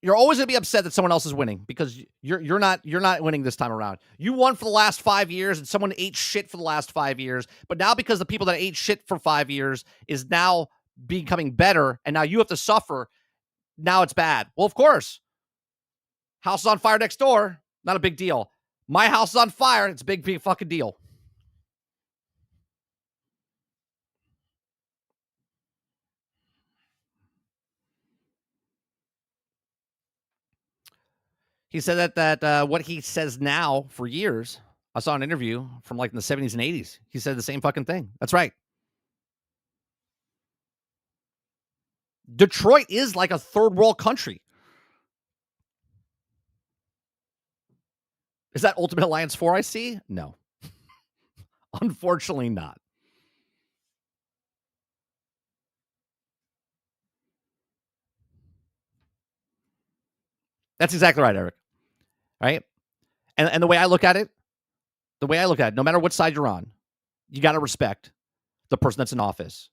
You're always going to be upset that someone else is winning because you're not winning this time around. You won for the last 5 years and someone ate shit for the last 5 years, but now because the people that ate shit for 5 years is now becoming better and now you have to suffer, now it's bad. Well, of course. House is on fire next door. Not a big deal. My house is on fire. It's a big fucking deal. He said that what he says now for years, I saw an interview from like in the 70s and 80s. He said the same fucking thing. That's right. Detroit is like a third world country. Is that Ultimate Alliance 4 I see? No. Unfortunately not. That's exactly right, Eric. Right? And the way I look at it, no matter what side you're on, you got to respect the person that's in office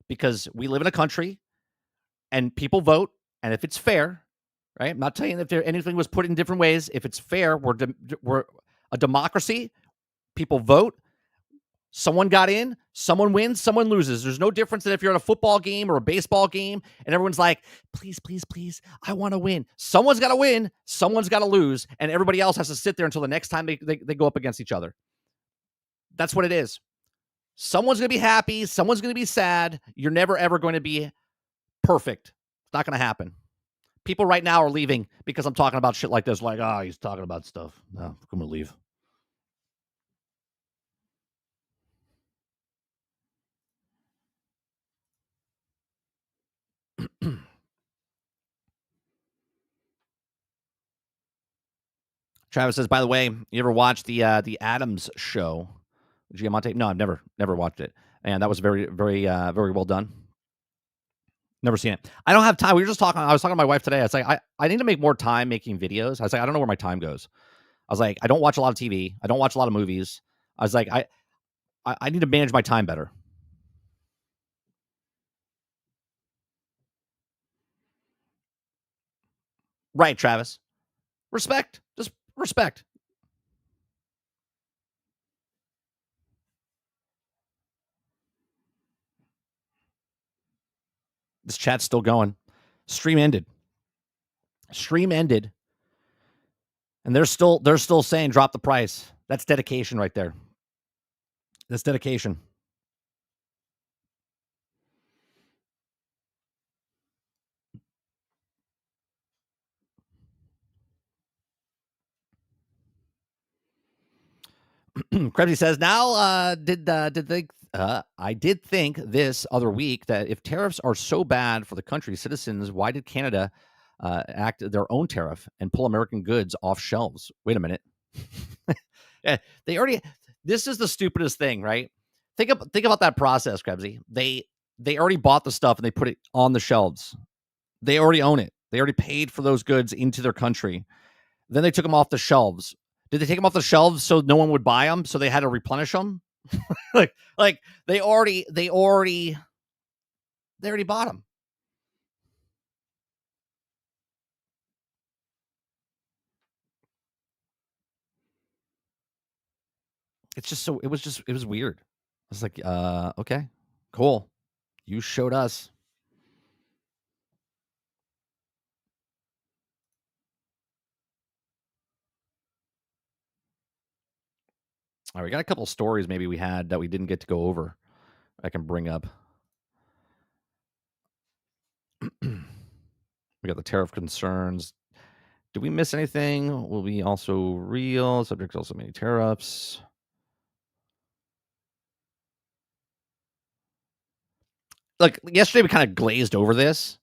because we live in a country and people vote. And if it's fair, right? I'm not telling you if anything was put in different ways. If it's fair, we're a democracy. People vote. Someone got in, someone wins, someone loses. There's no difference than if you're at a football game or a baseball game and everyone's like, please, please, please, I want to win. Someone's got to win, someone's got to lose, and everybody else has to sit there until the next time they go up against each other. That's what it is. Someone's going to be happy, someone's going to be sad. You're never, ever going to be perfect. It's not going to happen. People right now are leaving because I'm talking about shit like this, like, he's talking about stuff. No, I'm going to leave. Travis says, by the way, you ever watch the Adams Show? Giamatti? No, I've never watched it. And that was very, very, very well done. Never seen it. I don't have time. We were just talking. I was talking to my wife today. I was like, I need to make more time making videos. I was like, I don't know where my time goes. I was like, I don't watch a lot of TV. I don't watch a lot of movies. I was like, I need to manage my time better. Right, Travis. Respect. Just respect. This chat's still going. Stream ended. And they're still saying drop the price. That's dedication right there. That's dedication. Krebsy says, now I did think this other week that if tariffs are so bad for the country's citizens, why did Canada act their own tariff and pull American goods off shelves? Wait a minute. Yeah, this is the stupidest thing, right? Think about that process, Krebsy. They already bought the stuff and they put it on the shelves. They already own it. They already paid for those goods into their country. Then they took them off the shelves. Did they take them off the shelves so no one would buy them? So they had to replenish them? like they already bought them. It's just so it was weird. I was like, okay, cool. You showed us. All right, we got a couple stories maybe we had that we didn't get to go over. I can bring up. We got the tariff concerns. Did we miss anything? Will be also real. Subject to also many tariffs. Look, yesterday we kind of glazed over this.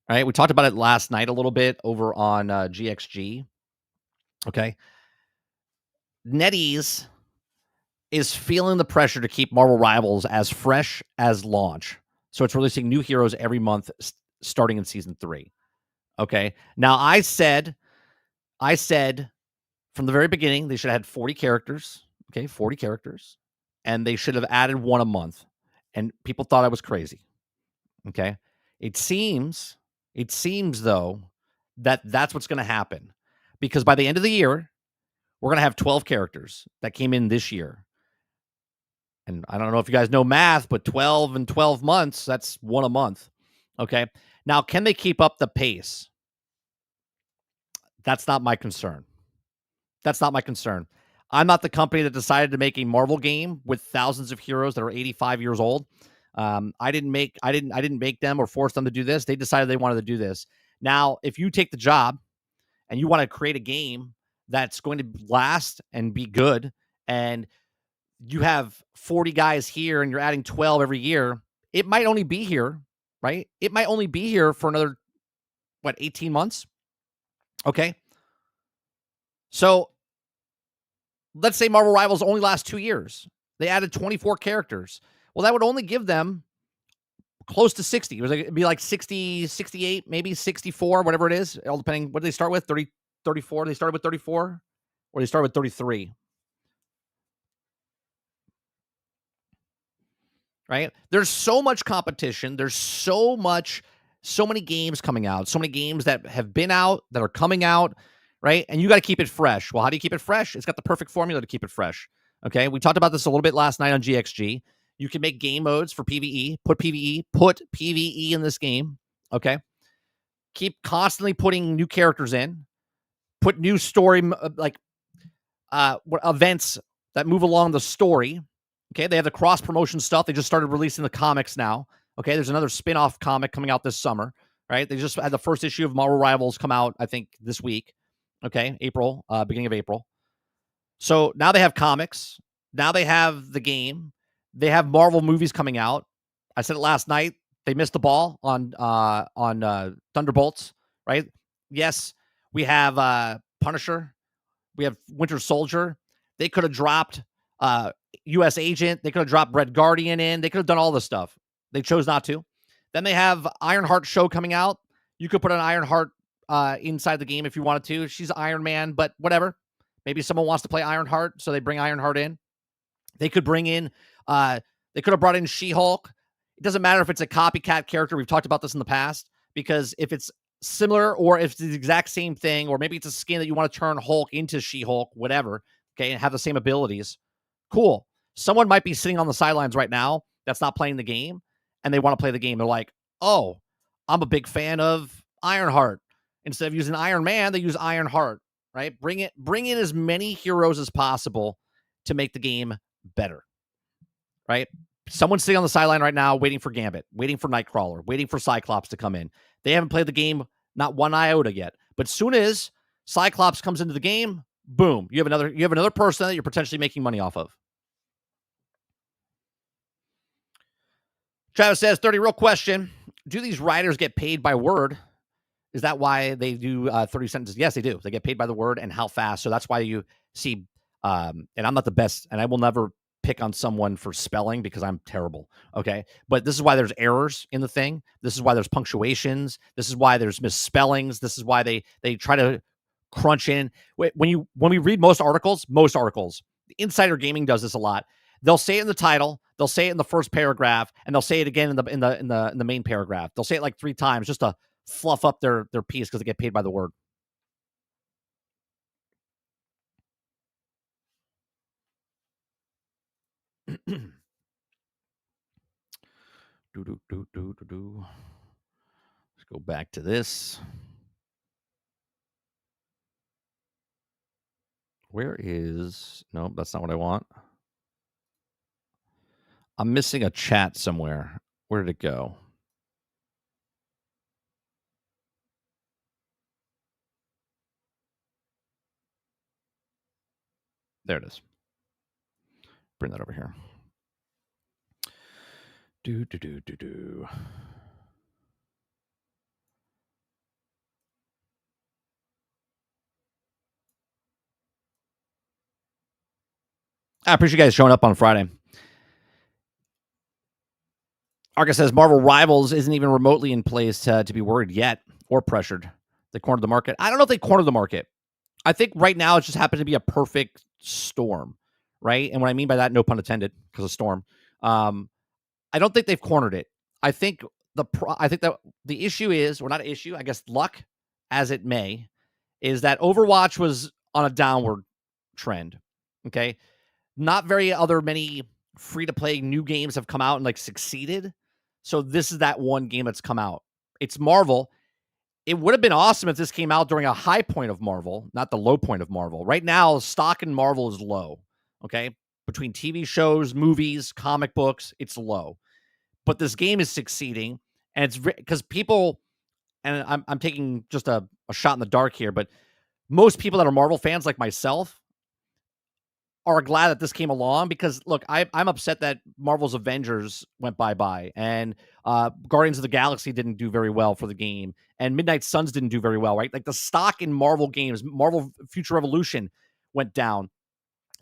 Right? We talked about it last night a little bit over on GXG. Okay. NetEase is feeling the pressure to keep Marvel Rivals as fresh as launch. So it's releasing new heroes every month starting in season 3. Okay. Now I said from the very beginning they should have had 40 characters. Okay, 40 characters. And they should have added one a month. And people thought I was crazy. Okay. It seems though that that's what's going to happen, because by the end of the year we're going to have 12 characters that came in this year. And I don't know if you guys know math, but 12 and 12 months, that's one a month. Okay. Now, can they keep up the pace? That's not my concern. I'm not the company that decided to make a Marvel game with thousands of heroes that are 85 years old. I didn't make them or force them to do this. They decided they wanted to do this. Now, if you take the job and you want to create a game that's going to last and be good, and you have 40 guys here and you're adding 12 every year, it might only be here, right? It might only be here for another, 18 months? Okay. So let's say Marvel Rivals only lasts 2 years. They added 24 characters. Well, that would only give them close to 60. It'd be like 60, 68, maybe 64, whatever it is, all depending. What did they start with? 30, 34? They started with 34? Or they started with 33? Right? There's so much competition. There's so many games coming out, so many games that have been out, that are coming out, right? And you got to keep it fresh. Well, how do you keep it fresh? It's got the perfect formula to keep it fresh. Okay. We talked about this a little bit last night on GXG. You can make game modes for PvE, put PvE in this game. Okay. Keep constantly putting new characters in, put new story, events that move along the story. Okay, they have the cross-promotion stuff. They just started releasing the comics now. Okay, there's another spin-off comic coming out this summer, right? They just had the first issue of Marvel Rivals come out, I think, this week. Okay, April, beginning of April. So now they have comics. Now they have the game. They have Marvel movies coming out. I said it last night. They missed the ball on Thunderbolts, right? Yes, we have Punisher. We have Winter Soldier. They could have dropped U.S. Agent. They could have dropped Red Guardian in. They could have done all this stuff. They chose not to. Then they have Ironheart show coming out. You could put an Ironheart inside the game if you wanted to. She's Iron Man, but whatever. Maybe someone wants to play Ironheart, so they bring Ironheart in. They could bring in They could have brought in She-Hulk. It doesn't matter if it's a copycat character. We've talked about this in the past, because if it's similar or if it's the exact same thing, or maybe it's a skin that you want to turn Hulk into She-Hulk, whatever, okay, and have the same abilities, cool. Someone might be sitting on the sidelines right now that's not playing the game, and they want to play the game. They're like, oh, I'm a big fan of Ironheart. Instead of using Iron Man, they use Ironheart, right? Bring in as many heroes as possible to make the game better, right? Someone's sitting on the sideline right now waiting for Gambit, waiting for Nightcrawler, waiting for Cyclops to come in. They haven't played the game, not one iota yet. But soon as Cyclops comes into the game, boom, you have another person that you're potentially making money off of. Travis says, 30, real question. Do these writers get paid by word? Is that why they do 30 sentences? Yes, they do. They get paid by the word and how fast. So that's why you see, and I'm not the best, and I will never pick on someone for spelling because I'm terrible. Okay. But this is why there's errors in the thing. This is why there's punctuations. This is why there's misspellings. This is why they try to crunch in. When we read most articles, Insider Gaming does this a lot. They'll say it in the title, they'll say it in the first paragraph, and they'll say it again in the main paragraph. They'll say it like 3 times just to fluff up their piece because they get paid by the word. Let's go back to this. Where is... Nope, that's not what I want. I'm missing a chat somewhere. Where did it go? There it is. Bring that over here. I appreciate you guys showing up on Friday. Arca says Marvel Rivals isn't even remotely in place to be worried yet or pressured. They cornered the market. I don't know if they cornered the market. I think right now it just happened to be a perfect storm, right? And what I mean by that, no pun intended, because of storm. I don't think they've cornered it. I think that the issue is, or not an issue, I guess luck as it may, is that Overwatch was on a downward trend. Okay. Not many free-to-play new games have come out and succeeded. So this is that one game that's come out. It's Marvel. It would have been awesome if this came out during a high point of Marvel, not the low point of Marvel. Right now, stock in Marvel is low. Okay. Between TV shows, movies, comic books, it's low. But this game is succeeding, and it's because people, and I'm taking just a shot in the dark here, but most people that are Marvel fans like myself are glad that this came along because, look, I'm upset that Marvel's Avengers went bye-bye, and Guardians of the Galaxy didn't do very well for the game, and Midnight Suns didn't do very well, right? Like the stock in Marvel games, Marvel Future Revolution went down.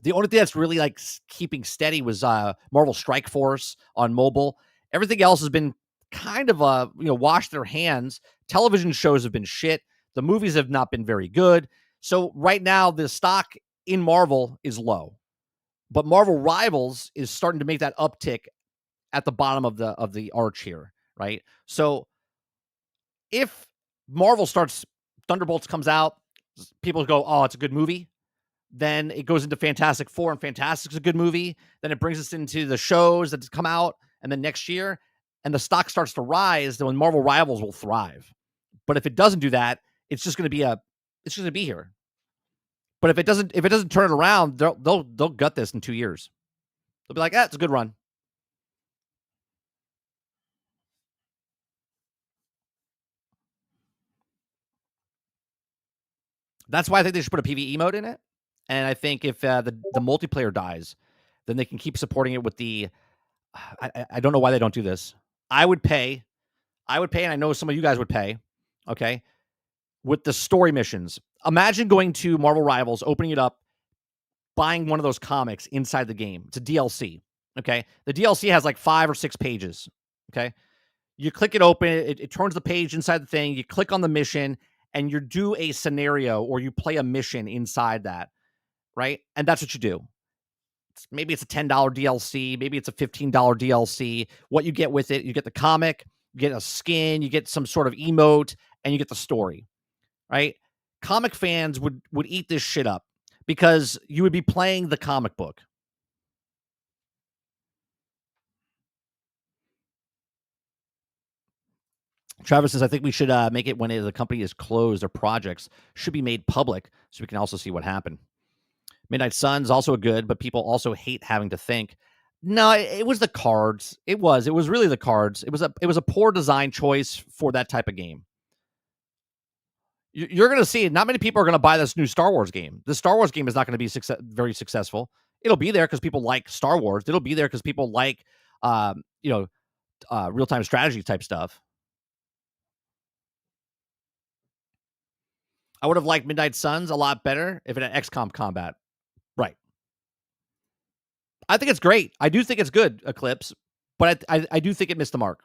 The only thing that's really keeping steady was Marvel Strike Force on mobile. Everything else has been kind of washed their hands. Television shows have been shit. The movies have not been very good. So right now the stock in Marvel is low. But Marvel Rivals is starting to make that uptick at the bottom of the arch here, right? So if Marvel Thunderbolts comes out, people go, "Oh, it's a good movie." Then it goes into Fantastic Four, and Fantastic's a good movie. Then it brings us into the shows that come out, and then next year, and the stock starts to rise, then Marvel Rivals will thrive. But if it doesn't do that, it's just going to be here. But if it doesn't turn it around, they'll gut this in 2 years. They'll be like, it's a good run. That's why I think they should put a PvE mode in it. And I think if the multiplayer dies, then they can keep supporting it with the... I don't know why they don't do this. I would pay, and I know some of you guys would pay, okay, with the story missions. Imagine going to Marvel Rivals, opening it up, buying one of those comics inside the game. It's a DLC, okay? The DLC has 5 or 6 pages, okay? You click it open, it turns the page inside the thing, you click on the mission, and you do a scenario or you play a mission inside that, right? And that's what you do. maybe it's a $10 DLC, maybe it's a $15 DLC. What you get with it, you get the comic, you get a skin, you get some sort of emote, and you get the story, right? Comic fans would eat this shit up because you would be playing the comic book. Travis says, I think we should make it when the company is closed, or projects should be made public so we can also see what happened. Midnight Suns also good, but people also hate having to think. No, it was the cards. It was really the cards. It was a poor design choice for that type of game. You're going to see not many people are going to buy this new Star Wars game. The Star Wars game is not going to be very successful. It'll be there because people like Star Wars. It'll be there because people like, real-time strategy type stuff. I would have liked Midnight Suns a lot better if it had XCOM combat. Right. I think it's great. I do think it's good, Eclipse, but I do think it missed the mark.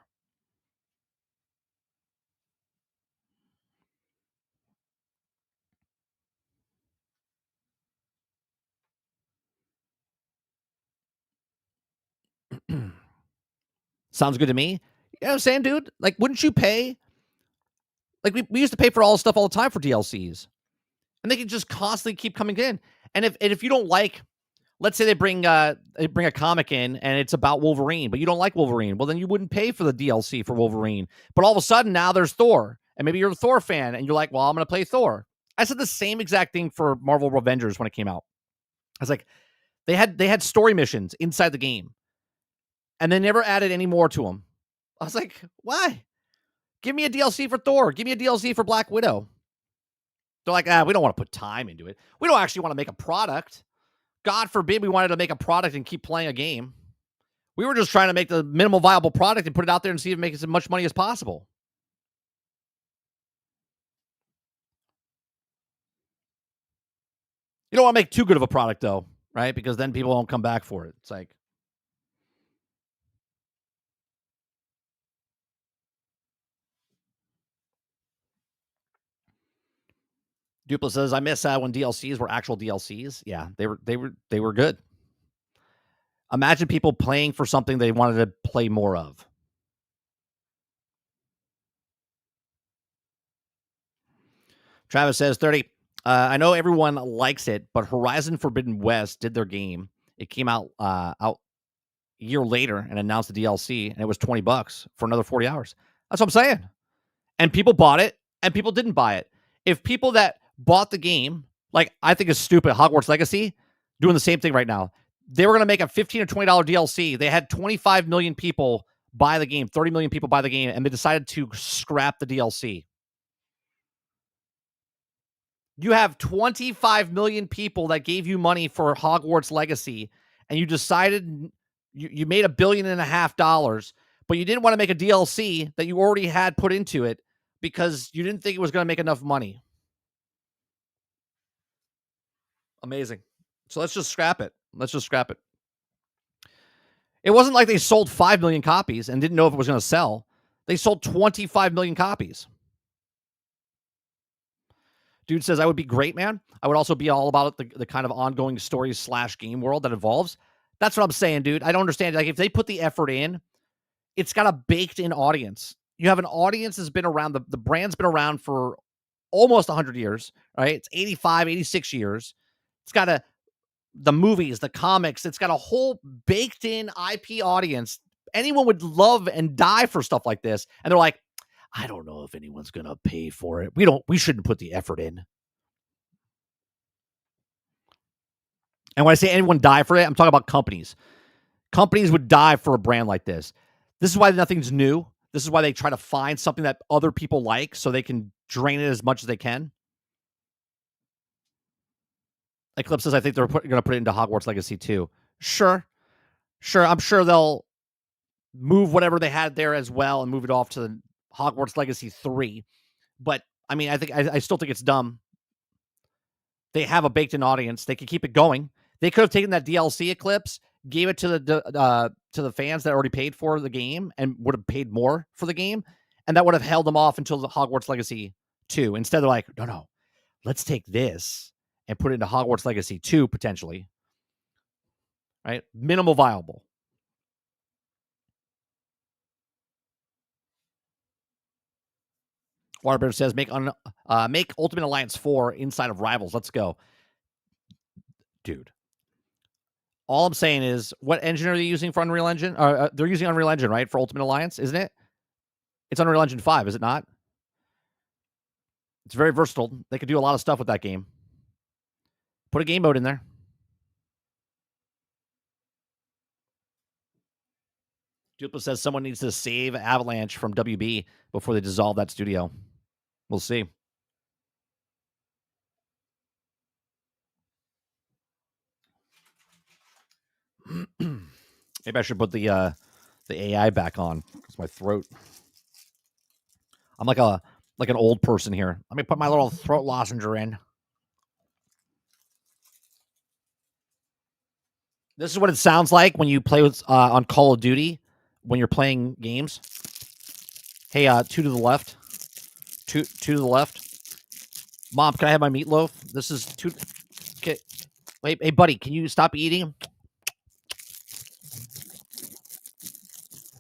Sounds good to me. You know what I'm saying, dude? Like, wouldn't you pay? Like, we used to pay for all this stuff all the time for DLCs. And they can just constantly keep coming in. And if you don't like, let's say they bring a comic in and it's about Wolverine, but you don't like Wolverine, well, then you wouldn't pay for the DLC for Wolverine. But all of a sudden, now there's Thor. And maybe you're a Thor fan and you're like, well, I'm going to play Thor. I said the same exact thing for Marvel Avengers when it came out. I was like, they had story missions inside the game. And they never added any more to them. I was like, why? Give me a DLC for Thor. Give me a DLC for Black Widow. They're like, we don't want to put time into it. We don't actually want to make a product. God forbid we wanted to make a product and keep playing a game. We were just trying to make the minimal viable product and put it out there and see if it makes as much money as possible. You don't want to make too good of a product, though, right? Because then people won't come back for it. It's like, Dupla says, I miss when DLCs were actual DLCs. Yeah, they were good. Imagine people playing for something they wanted to play more of. Travis says, 30. I know everyone likes it, but Horizon Forbidden West did their game. It came out a year later and announced the DLC, and it was $20 for another 40 hours. That's what I'm saying. And people bought it, and people didn't buy it. If people that bought the game, like I think is stupid, Hogwarts Legacy, doing the same thing right now. They were going to make a $15 or $20 DLC. They had 25 million people buy the game, 30 million people buy the game, and they decided to scrap the DLC. You have 25 million people that gave you money for Hogwarts Legacy, and you decided you made $1.5 billion, but you didn't want to make a DLC that you already had put into it because you didn't think it was going to make enough money. Amazing. So let's just scrap it. It wasn't like they sold 5 million copies and didn't know if it was going to sell. They sold 25 million copies. Dude says, I would be great, man. I would also be all about the kind of ongoing stories / game world that evolves. That's what I'm saying, dude. I don't understand. Like, if they put the effort in, it's got a baked-in audience. You have an audience that's been around. The brand's been around for almost 100 years, right? It's 85, 86 years. It's got the movies, the comics. It's got a whole baked-in IP audience. Anyone would love and die for stuff like this. And they're like, I don't know if anyone's going to pay for it. We shouldn't put the effort in. And when I say anyone die for it, I'm talking about companies. Companies would die for a brand like this. This is why nothing's new. This is why they try to find something that other people like so they can drain it as much as they can. Eclipse says, I think they're going to put it into Hogwarts Legacy too. Sure. I'm sure they'll move whatever they had there as well and move it off to the Hogwarts Legacy 3. But, I mean, I still think it's dumb. They have a baked-in audience. They could keep it going. They could have taken that DLC Eclipse, gave it to the fans that already paid for the game and would have paid more for the game, and that would have held them off until the Hogwarts Legacy 2. Instead, they're like, no, let's take this and put it into Hogwarts Legacy 2, potentially. right? Minimal viable. Waterbear says make Ultimate Alliance 4 inside of Rivals. Let's go. Dude. All I'm saying is, what engine are they using for Unreal Engine? They're using Unreal Engine, right, for Ultimate Alliance, isn't it? It's Unreal Engine 5, is it not? It's very versatile. They could do a lot of stuff with that game. Put a game mode in there. Dupla says someone needs to save Avalanche from WB before they dissolve that studio. We'll see. Maybe I should put the AI back on. It's my throat. I'm like an old person here. Let me put my little throat lozenger in. This is what it sounds like when you play with on Call of Duty when you're playing games. Hey, 2 to the left. 2 to the left. Mom, can I have my meatloaf? This is 2. Okay. Wait, hey buddy, can you stop eating?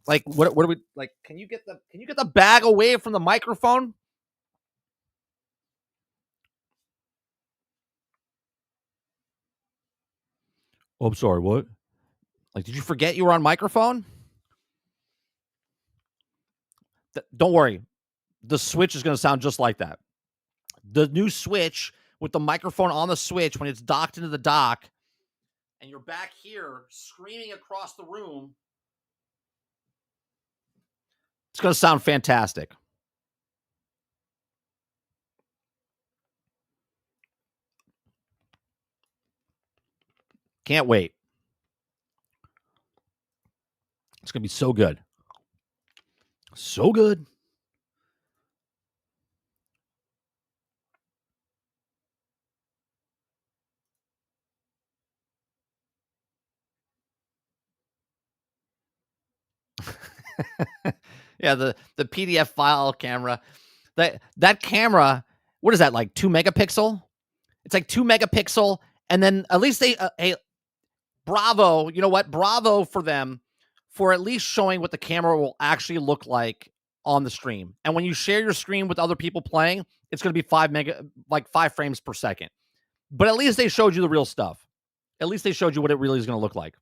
Like what are we like? Can you get the bag away from the microphone? Oh, I'm sorry, what? Like, did you forget you were on microphone? Don't worry. The Switch is going to sound just like that. The new Switch with the microphone on the Switch when it's docked into the dock and you're back here screaming across the room, it's going to sound fantastic. Can't wait. It's going to be so good. So good. Yeah, the PDF file camera. That camera, what is that, like 2 megapixel? It's like 2 megapixel, and then at least they hey, bravo, you know what? Bravo for them for at least showing what the camera will actually look like on the stream. And when you share your screen with other people playing, it's going to be 5 frames per second. But at least they showed you the real stuff. At least they showed you what it really is going to look like.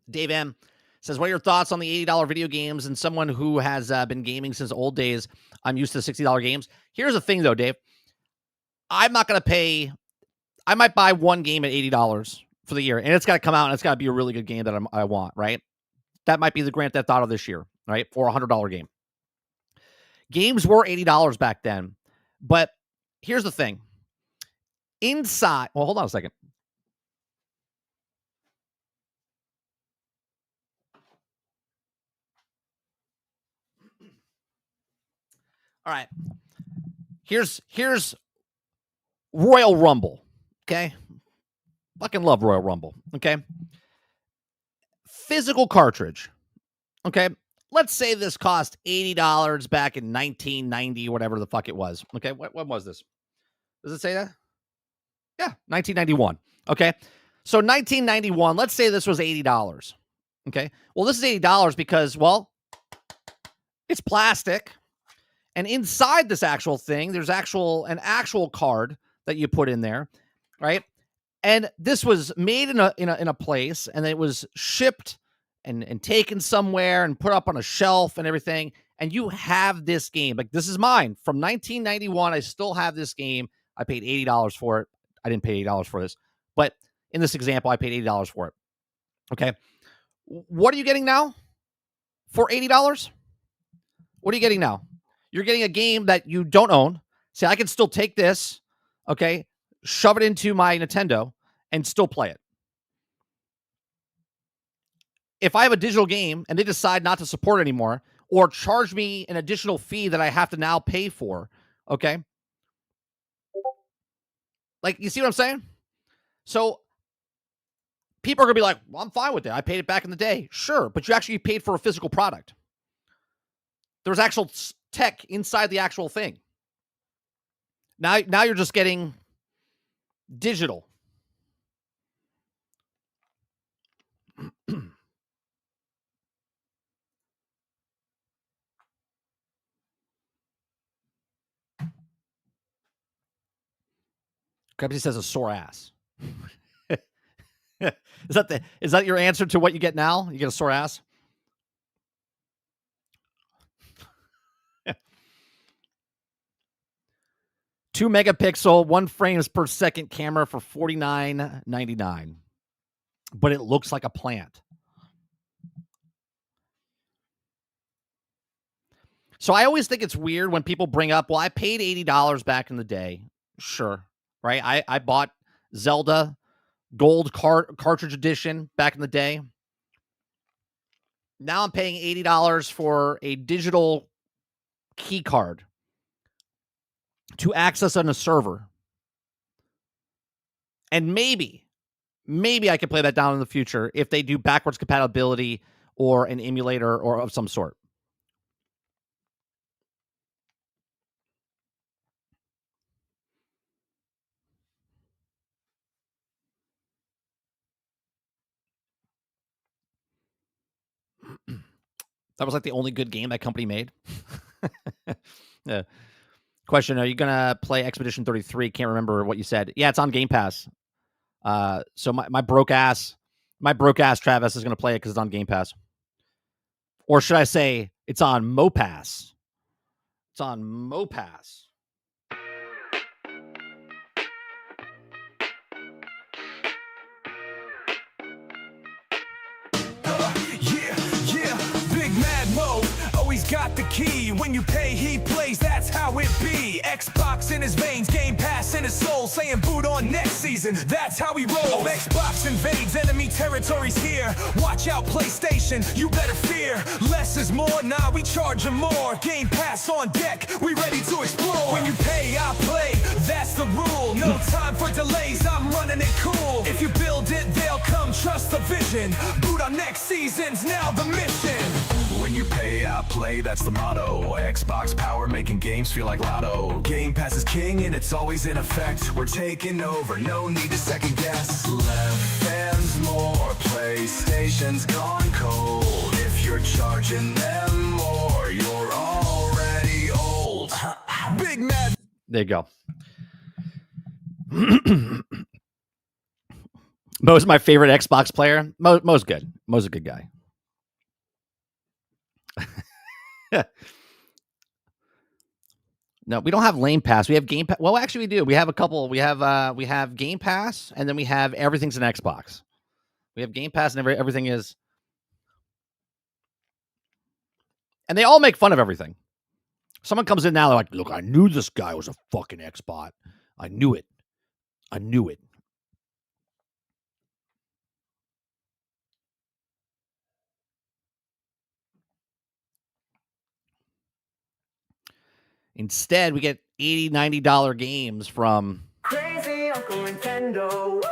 Dave M says, what are your thoughts on the $80 video games and someone who has been gaming since old days? I'm used to $60 games. Here's the thing, though, Dave. I'm not going to pay. I might buy one game at $80 for the year, and it's got to come out, and it's got to be a really good game that I want, right? That might be the Grand Theft Auto this year, right? For a $100 game. Games were $80 back then, but here's the thing. Inside, well, hold on a second. All right. Here's Royal Rumble, okay? Fucking love Royal Rumble, okay? Physical cartridge, okay? Let's say this cost $80 back in 1990, whatever the fuck it was, okay? When was this? Does it say that? Yeah, 1991, okay? So 1991, let's say this was $80, okay? Well, this is $80 because, well, it's plastic. And inside this actual thing, there's an actual card that you put in there, right? And this was made in a place, and it was shipped and taken somewhere and put up on a shelf and everything. And you have this game. Like, this is mine. From 1991, I still have this game. I paid $80 for it. I didn't pay $80 for this. But in this example, I paid $80 for it. Okay. What are you getting now for $80? What are you getting now? You're getting a game that you don't own. See, I can still take this, okay, shove it into my Nintendo, and still play it. If I have a digital game and they decide not to support it anymore or charge me an additional fee that I have to now pay for, okay? Like, you see what I'm saying? So people are going to be like, well, I'm fine with it. I paid it back in the day. Sure, but you actually paid for a physical product. There's actual tech inside the actual thing. Now you're just getting digital. Krebsy says a sore ass. Is that your answer to what you get now? You get a sore ass? 2 megapixel, 1 frames per second camera for $49.99. But it looks like a plant. So I always think it's weird when people bring up, well, I paid $80 back in the day. Sure. Right? I bought Zelda Gold cartridge edition back in the day. Now I'm paying $80 for a digital key card to access on a server. And maybe I could play that down in the future if they do backwards compatibility or an emulator or of some sort. That was like the only good game that company made. Yeah. Question, are you going to play Expedition 33? Can't remember what you said. Yeah, it's on Game Pass. So my broke ass Travis is going to play it because it's on Game Pass. Or should I say it's on MoPass? It's on MoPass. Got the key. When you pay, he plays. That's how it be. Xbox in his veins, Game Pass in his soul. Saying boot on next season. That's how we roll. Xbox invades enemy territories here. Watch out, PlayStation. You better fear. Less is more. Nah, we charging more. Game Pass on deck. We ready to explore. When you pay, I play. That's the rule. No time for delays. I'm running it cool. If you build it, they'll come. Trust the vision. Boot on next season's now the mission. When you pay, I play, that's the motto. Xbox power, making games feel like lotto. Game Pass is king and it's always in effect. We're taking over, no need to second guess. Left hands more, PlayStation's gone cold. If you're charging them more, you're already old. Big Mad. There you go. Mo's my favorite Xbox player. Mo's good. Mo's a good guy. No, we don't have Lane Pass. We have Game Pass. Well, actually, we do. We have a couple. We have Game Pass, and then we have everything's an Xbox. We have Game Pass, and everything is, and they all make fun of everything. Someone comes in now, they're like, "Look, I knew this guy was a fucking Xbot. I knew it. I knew it." Instead, we get $80, $90 games from Crazy Uncle Nintendo.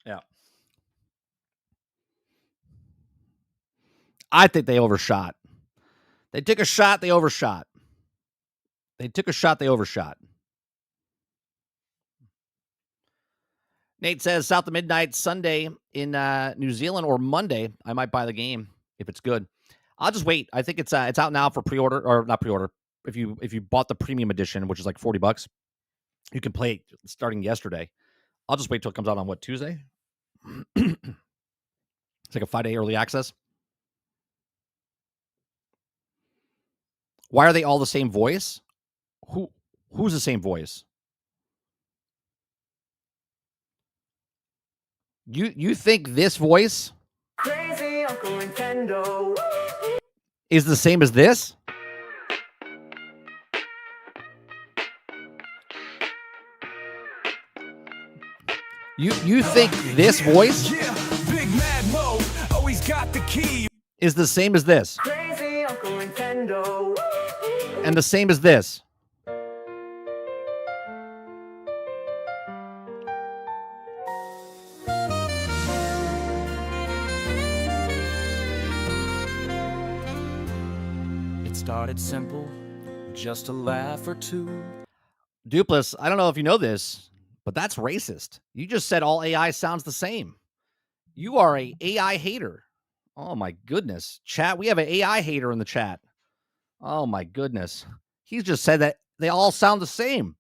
Yeah. I think they overshot. They took a shot, they overshot. They took a shot, they overshot. Nate says South of Midnight Sunday in New Zealand or Monday. I might buy the game if it's good. I'll just wait. I think it's out now for pre-order or not pre-order. If you bought the premium edition, which is like $40, you can play it starting yesterday. I'll just wait till it comes out on what, Tuesday? It's like a 5-day early access. Why are they all the same voice? Who's the same voice? You think this voice Crazy Uncle Nintendo is the same as this? You think this voice Big Mad Mo always got the key. Is the same as this? Crazy Uncle Nintendo. And the same as this? started simple, just a laugh or two. Dupless, I don't know if you know this, but that's racist. You just said all AI sounds the same. You are a AI hater. Oh my goodness. Chat, we have an AI hater in the chat. Oh my goodness. He's just said that they all sound the same.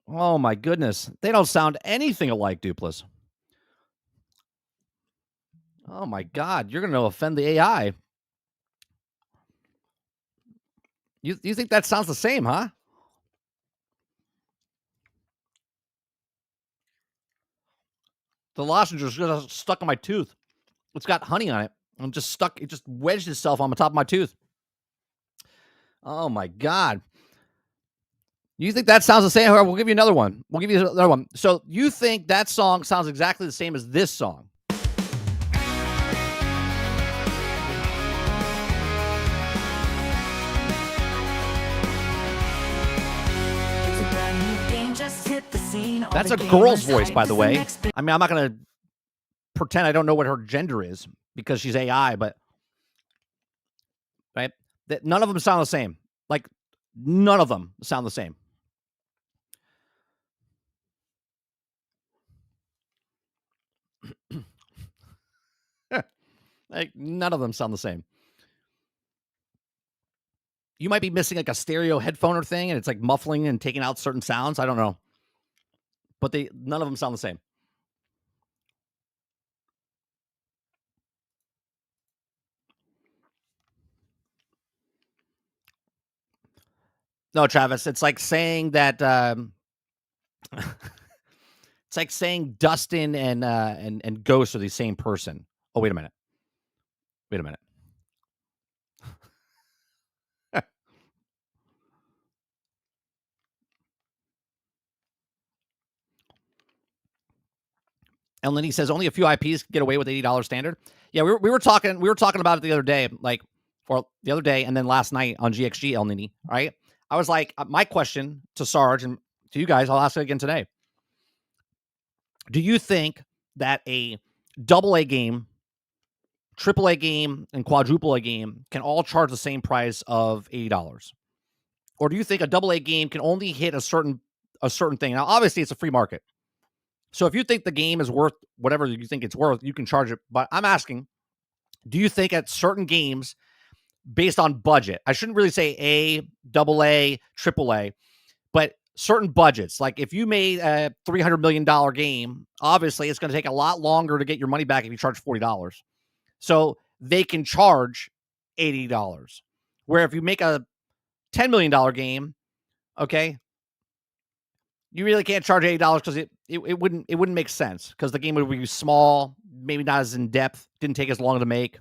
Oh my goodness. They don't sound anything alike, Dupless. Oh my God. You're going to offend the AI. You think that sounds the same, huh? The lozenge's just stuck in my tooth. It's got honey on it. I'm just stuck. It just wedged itself on the top of my tooth. Oh my God. You think that sounds the same? We'll give you another one. We'll give you another one. So you think that song sounds exactly the same as this song? That's a girl's voice, by the way. I mean, I'm not going to pretend I don't know what her gender is because she's AI, but right? That none of them sound the same. Like none of them sound the same. Like none of them sound the same. You might be missing like a stereo headphone or thing, and it's like muffling and taking out certain sounds. I don't know, but none of them sound the same. No, Travis, it's like saying that. It's like saying Dustin and Ghost are the same person. Oh, wait a minute. Wait a minute. And then he says only a few IPs get away with $80 standard. Yeah, we were talking about it the other day, and then last night on GXG El Nini. Right? I was like, my question to Sarge and to you guys, I'll ask it again today. Do you think that a AA game, AAA game, and quadruple A game can all charge the same price of $80? Or do you think a AA game can only hit a certain thing? Now, obviously, it's a free market. So if you think the game is worth whatever you think it's worth, you can charge it. But I'm asking, do you think at certain games, based on budget, I shouldn't really say A, AA, AAA, but certain budgets, like if you made a $300 million game, obviously it's going to take a lot longer to get your money back if you charge $40. So they can charge $80. Where if you make a $10 million game, okay, you really can't charge $80 because it wouldn't make sense because the game would be small, maybe not as in depth, didn't take as long to make.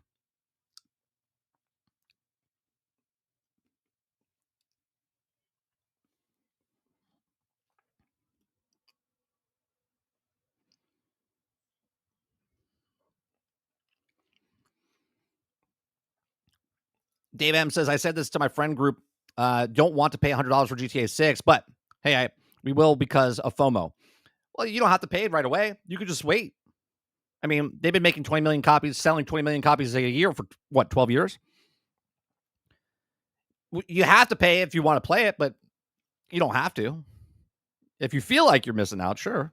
Dave M says, I said this to my friend group, don't want to pay $100 for GTA 6, but hey, we will because of FOMO. Well, you don't have to pay it right away. You could just wait. I mean, they've been making 20 million copies, selling 20 million copies a year for, 12 years? You have to pay if you want to play it, but you don't have to. If you feel like you're missing out, sure.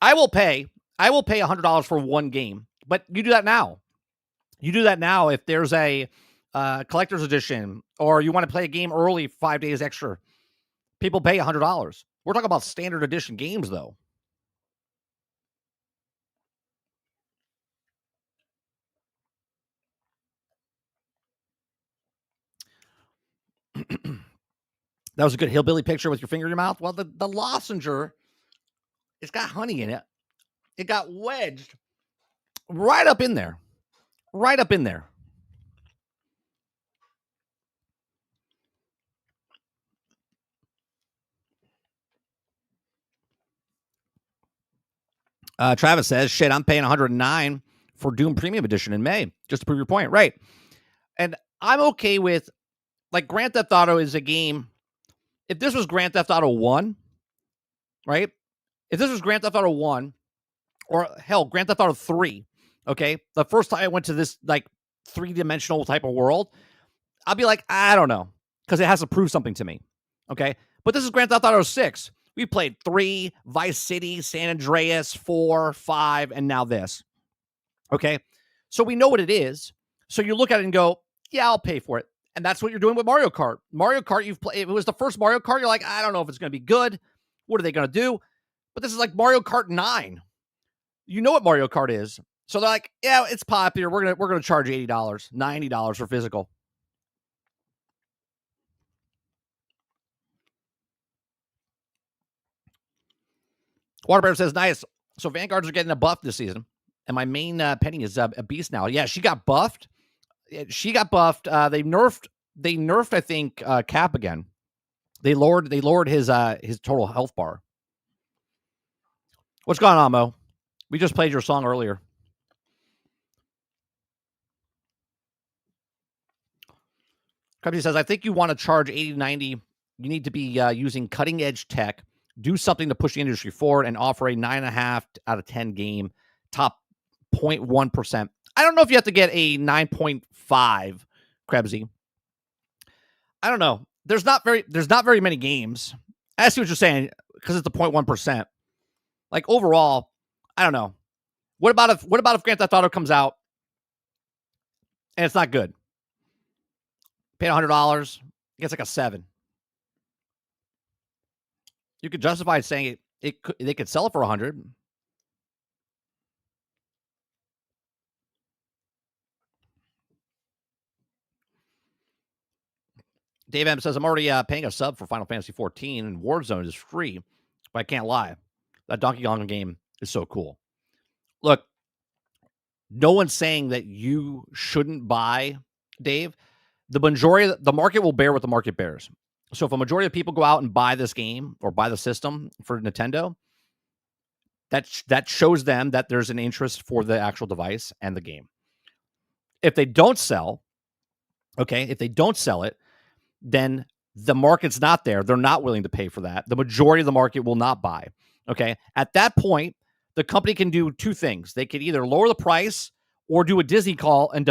I will pay $100 for one game, but you do that now. You do that now if there's a collector's edition or you want to play a game early 5 days extra. People pay $100. We're talking about standard edition games, though. That was a good hillbilly picture with your finger in your mouth. Well, the lozenge, it's got honey in it. It got wedged right up in there. Right up in there. Travis says, shit, I'm paying $109 for Doom Premium Edition in May, just to prove your point. Right. And I'm okay with, like, Grand Theft Auto is a game. If this was Grand Theft Auto 1, right? If this was Grand Theft Auto 1, or hell, Grand Theft Auto 3, Okay. The first time I went to this like 3-dimensional type of world, I'll be like, I don't know, because it has to prove something to me. Okay. But this is Grand Theft Auto 6. We played 3, Vice City, San Andreas, 4, 5, and now this. Okay. So we know what it is. So you look at it and go, yeah, I'll pay for it. And that's what you're doing with Mario Kart. Mario Kart, you've played, if it was the first Mario Kart, you're like, I don't know if it's going to be good. What are they going to do? But this is like Mario Kart 9. You know what Mario Kart is. So they're like, yeah, it's popular. We're gonna charge $80, $90 for physical. Waterbear says, nice. So Vanguards are getting a buff this season. And my main Penny is a beast now. Yeah, she got buffed. They nerfed, I think, Cap again. They lowered his total health bar. What's going on, Mo? We just played your song earlier. Krebsy says, I think you want to charge 80, 90. You need to be using cutting edge tech, do something to push the industry forward, and offer a 9.5 out of 10 game, top 0.1%. I don't know if you have to get a 9.5, Krebsy. I don't know. There's not very many games. I see what you're saying, because it's the 0.1%. Like overall, I don't know. What about if Grand Theft Auto comes out and it's not good? Paid $100, gets like a 7. You could justify saying they could sell it for 100. Dave M says, I'm already paying a sub for Final Fantasy 14, and Warzone is free, but I can't lie. That Donkey Kong game is so cool. Look, no one's saying that you shouldn't buy, Dave. The majority, the market will bear what the market bears. So if a majority of people go out and buy this game or buy the system for Nintendo, that shows them that there's an interest for the actual device and the game. If they don't sell, it, then the market's not there. They're not willing to pay for that. The majority of the market will not buy. Okay. At that point, the company can do two things. They could either lower the price or do a Disney call and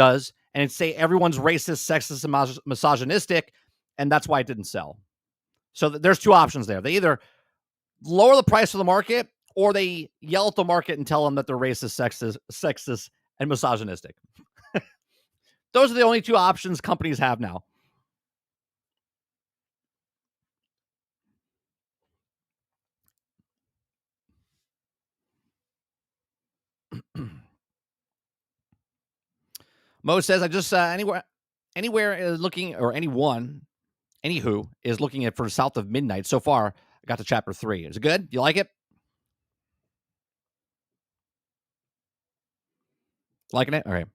say everyone's racist, sexist, and misogynistic, and that's why it didn't sell. So there's two options there. They either lower the price of the market or they yell at the market and tell them that they're racist, sexist, and misogynistic. Those are the only two options companies have now. Mo says, I just anywhere is looking, or anywho is looking at for South of Midnight. So far, I got to chapter 3. Is it good? You like it? Liking it? All right.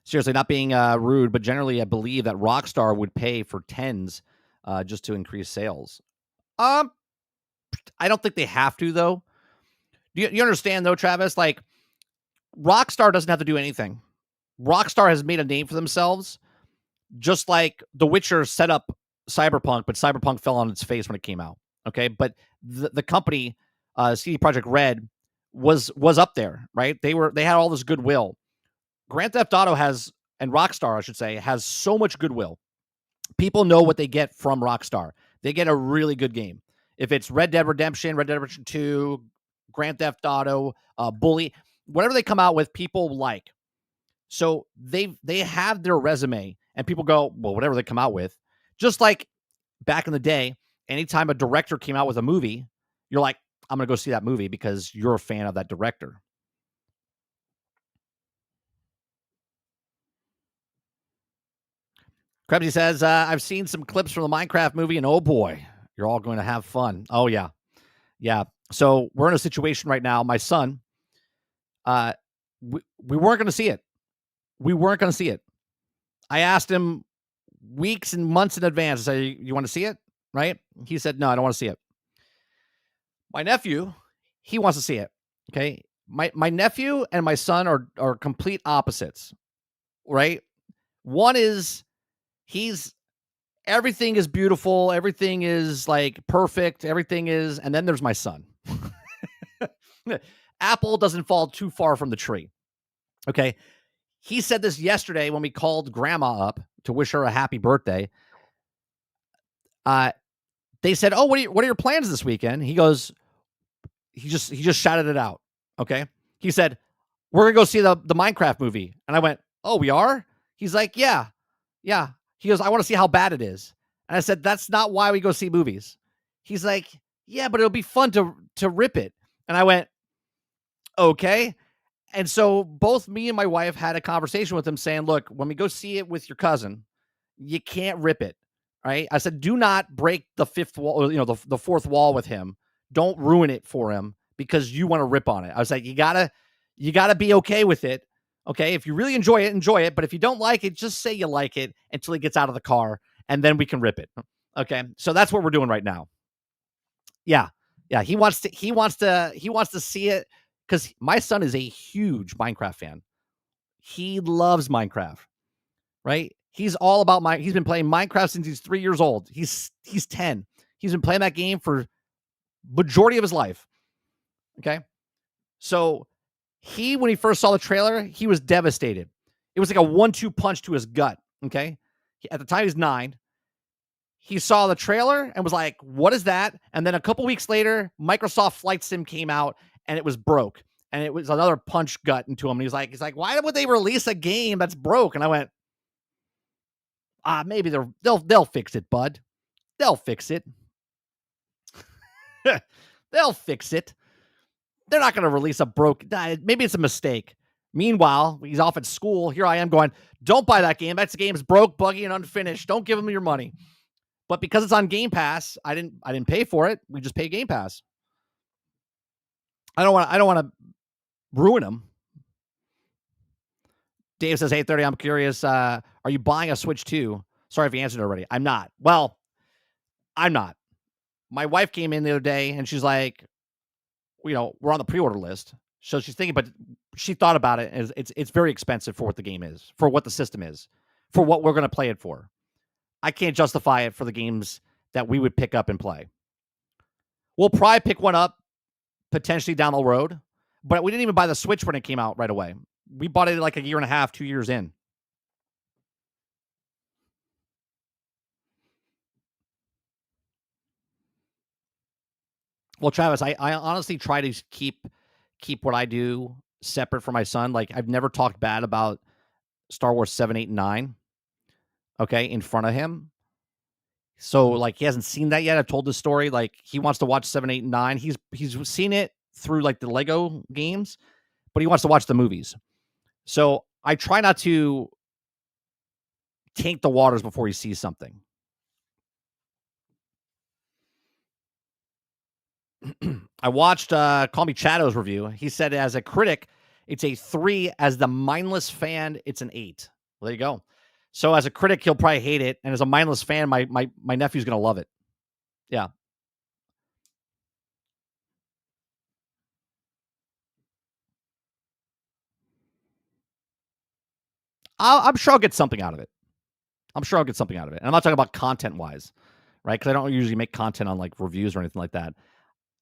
Seriously, not being rude, but generally, I believe that Rockstar would pay for 10s just to increase sales. I don't think they have to, though. You understand, though, Travis? Like, Rockstar doesn't have to do anything. Rockstar has made a name for themselves, just like The Witcher set up Cyberpunk, but Cyberpunk fell on its face when it came out. Okay, but the company, CD Projekt Red, was up there, right? They had all this goodwill. Grand Theft Auto and Rockstar, I should say, has so much goodwill. People know what they get from Rockstar. They get a really good game. If it's Red Dead Redemption 2, Grand Theft Auto, Bully, whatever they come out with, people like. So they have their resume, and people go, well, whatever they come out with. Just like back in the day, anytime a director came out with a movie, you're like, I'm going to go see that movie because you're a fan of that director. Krebsy says, I've seen some clips from the Minecraft movie, and oh boy, you're all going to have fun. Oh, yeah. Yeah. So we're in a situation right now. My son, we weren't going to see it. We weren't going to see it. I asked him weeks and months in advance. I said, you want to see it? Right? He said, no, I don't want to see it. My nephew, he wants to see it. Okay. My nephew and my son are complete opposites. Right? One is everything is beautiful. Everything is like perfect. Everything is, and then there's my son. Apple doesn't fall too far from the tree. Okay. He said this yesterday when we called grandma up to wish her a happy birthday. They said, "Oh, what are your plans this weekend?" He goes, he just shouted it out. Okay. He said, "We're gonna go see the Minecraft movie." And I went, "Oh, we are?" He's like, "Yeah. Yeah." He goes, "I want to see how bad it is." And I said, "That's not why we go see movies." He's like, "Yeah, but it'll be fun to rip it." And I went, "Okay." And so both me and my wife had a conversation with him saying, "Look, when we go see it with your cousin, you can't rip it." Right? I said, "Do not break the fifth wall, or, the fourth wall with him. Don't ruin it for him because you want to rip on it." I was like, you gotta be okay with it. Okay. If you really enjoy it. But if you don't like it, just say you like it until he gets out of the car and then we can rip it. Okay. So that's what we're doing right now. Yeah. Yeah. He wants to see it because my son is a huge Minecraft fan. He loves Minecraft, right? He's all about he's been playing Minecraft since he's 3 years old. He's 10. He's been playing that game for majority of his life. Okay. So when he first saw the trailer, he was devastated. It was like a 1-2 punch to his gut. Okay. At the time, he's 9. He saw the trailer and was like, "What is that?" And then a couple weeks later, Microsoft Flight Sim came out and it was broke. And it was another punch gut into him. And he's like, "Why would they release a game that's broke?" And I went, maybe they'll fix it, bud. They'll fix it. They'll fix it. They're not going to release a broke. Maybe it's a mistake. Meanwhile, he's off at school. Here I am going, "Don't buy that game. That game's broke, buggy, and unfinished. Don't give him your money." But because it's on Game Pass, I didn't pay for it. We just pay Game Pass. I don't want to ruin him. Dave says, "8:30. I'm curious. Are you buying a Switch 2? Sorry if you answered already." I'm not. Well, I'm not. My wife came in the other day and she's like, we're on the pre-order list. So she's thinking, but she thought about it. And it's very expensive for what the game is, for what the system is, for what we're going to play it for. I can't justify it for the games that we would pick up and play. We'll probably pick one up potentially down the road, but we didn't even buy the Switch when it came out right away. We bought it like a year and a half, 2 years in. Well, Travis, I honestly try to keep what I do separate from my son. Like, I've never talked bad about Star Wars 7, 8, and 9, okay, in front of him. So, like, he hasn't seen that yet. I've told this story. Like, he wants to watch 7, 8, and 9. He's seen it through, like, the Lego games, but he wants to watch the movies. So, I try not to taint the waters before he sees something. I watched Call Me Chado's review. He said as a critic, it's a 3. As the mindless fan, it's an 8. Well, there you go. So as a critic, he'll probably hate it. And as a mindless fan, my nephew's going to love it. Yeah. I'm sure I'll get something out of it. And I'm not talking about content-wise, right? Because I don't usually make content on, like, reviews or anything like that.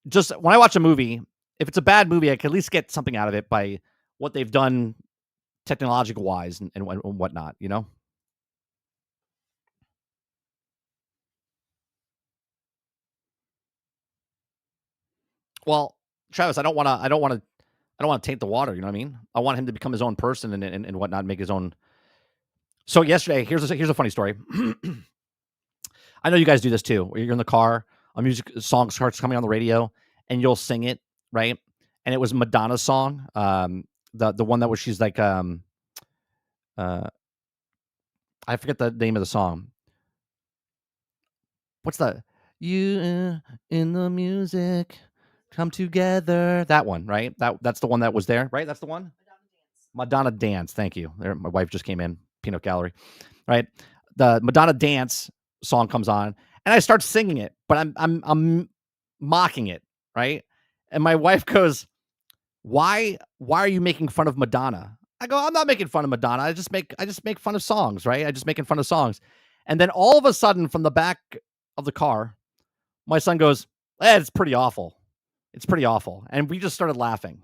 Just when I watch a movie, if it's a bad movie, I can at least get something out of it by what they've done technological-wise and whatnot, Well, Travis, I don't want to taint the water. You know what I mean? I want him to become his own person and whatnot, make his own. So yesterday, here's a funny story. I know you guys do this too. Where you're in the car, a song starts coming on the radio, and you'll sing it, right? And it was Madonna's song, the one that was she's like, I forget the name of the song. What's the you in the music come together? That one, right? That's the one that was there, right? That's the one. Madonna Dance. Thank you. There, my wife just came in. Peanut Gallery, right? The Madonna Dance song comes on, and I start singing it, but I'm mocking it, right? And my wife goes, "Why are you making fun of Madonna?" I go, "I'm not making fun of Madonna. I just make fun of songs, right? I just making fun of songs." And then all of a sudden, from the back of the car, my son goes, "It's pretty awful. It's pretty awful." And we just started laughing.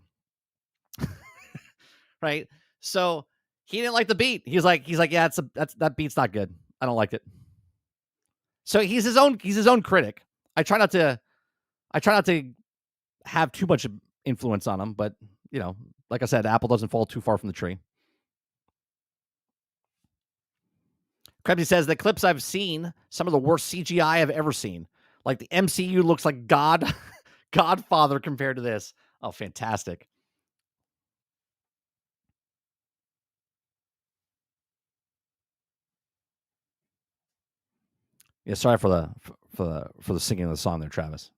Right? So he didn't like the beat. He's like, yeah, that beat's not good. I don't like it. So he's his own critic. I try not to have too much influence on him, but you know, like I said, apple doesn't fall too far from the tree. Krebsy says the clips I've seen, some of the worst CGI I've ever seen. Like the MCU looks like Godfather compared to this. Oh, fantastic. Yeah, sorry for the singing of the song there, Travis.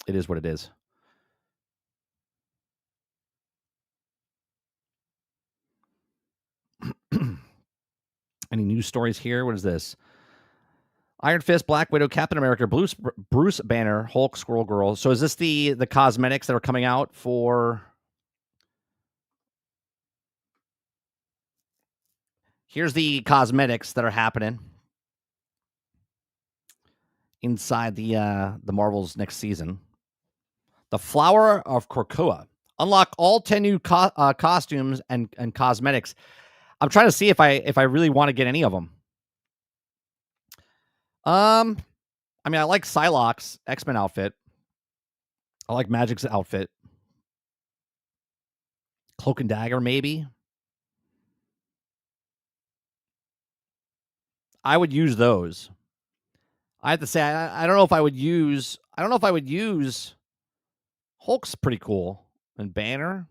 It is what it is. Any news stories here? What is this? Iron Fist, Black Widow, Captain America, Bruce Banner, Hulk, Squirrel Girl. So is this the cosmetics that are coming out for? Here's the cosmetics that are happening inside the Marvel's next season. The Flower of Krakoa. Unlock all 10 new costumes and cosmetics. I'm trying to see if I really want to get any of them. I mean, I like Psylocke's X-Men outfit. I like Magic's outfit. Cloak and Dagger, maybe. I would use those. I have to say, I don't know if I would use. I don't know if I would use. Hulk's pretty cool, and Banner.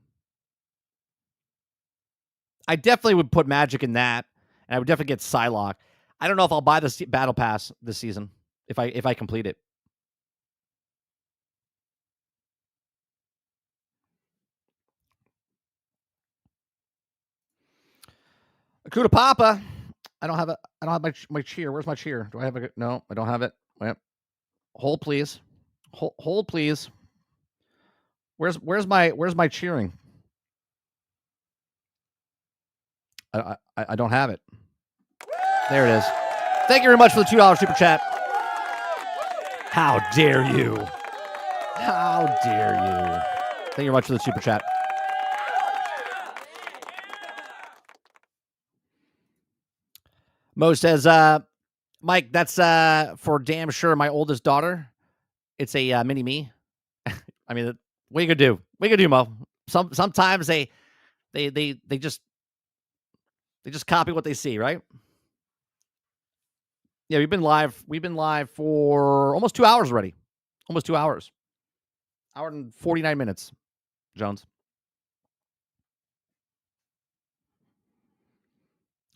I definitely would put Magic in that, and I would definitely get Psylocke. I don't know if I'll buy the Battle Pass this season if I complete it. Akuta Papa. I don't have my cheer. Where's my cheer? Do I have a no? I don't have it. Wait. Hold please. Hold please. Where's my cheering? I don't have it. There it is. Thank you very much for the $2 super chat. How dare you? How dare you? Thank you very much for the super chat. Mo says, Mike, that's for damn sure my oldest daughter. It's a mini me. I mean, what are you gonna do? What are you gonna do, Mo? Sometimes they just copy what they see, right? Yeah, we've been live for almost 2 hours already. Almost 2 hours. Hour and 49 minutes, Jones.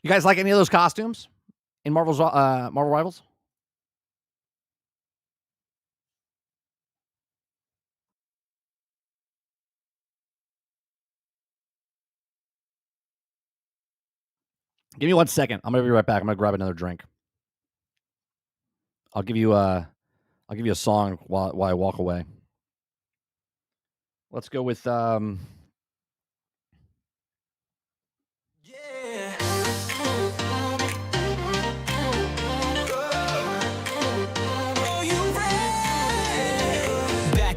You guys like any of those costumes in Marvel Rivals? Give me 1 second. I'm gonna be right back. I'm gonna grab another drink. I'll give you a song while I walk away. Let's go with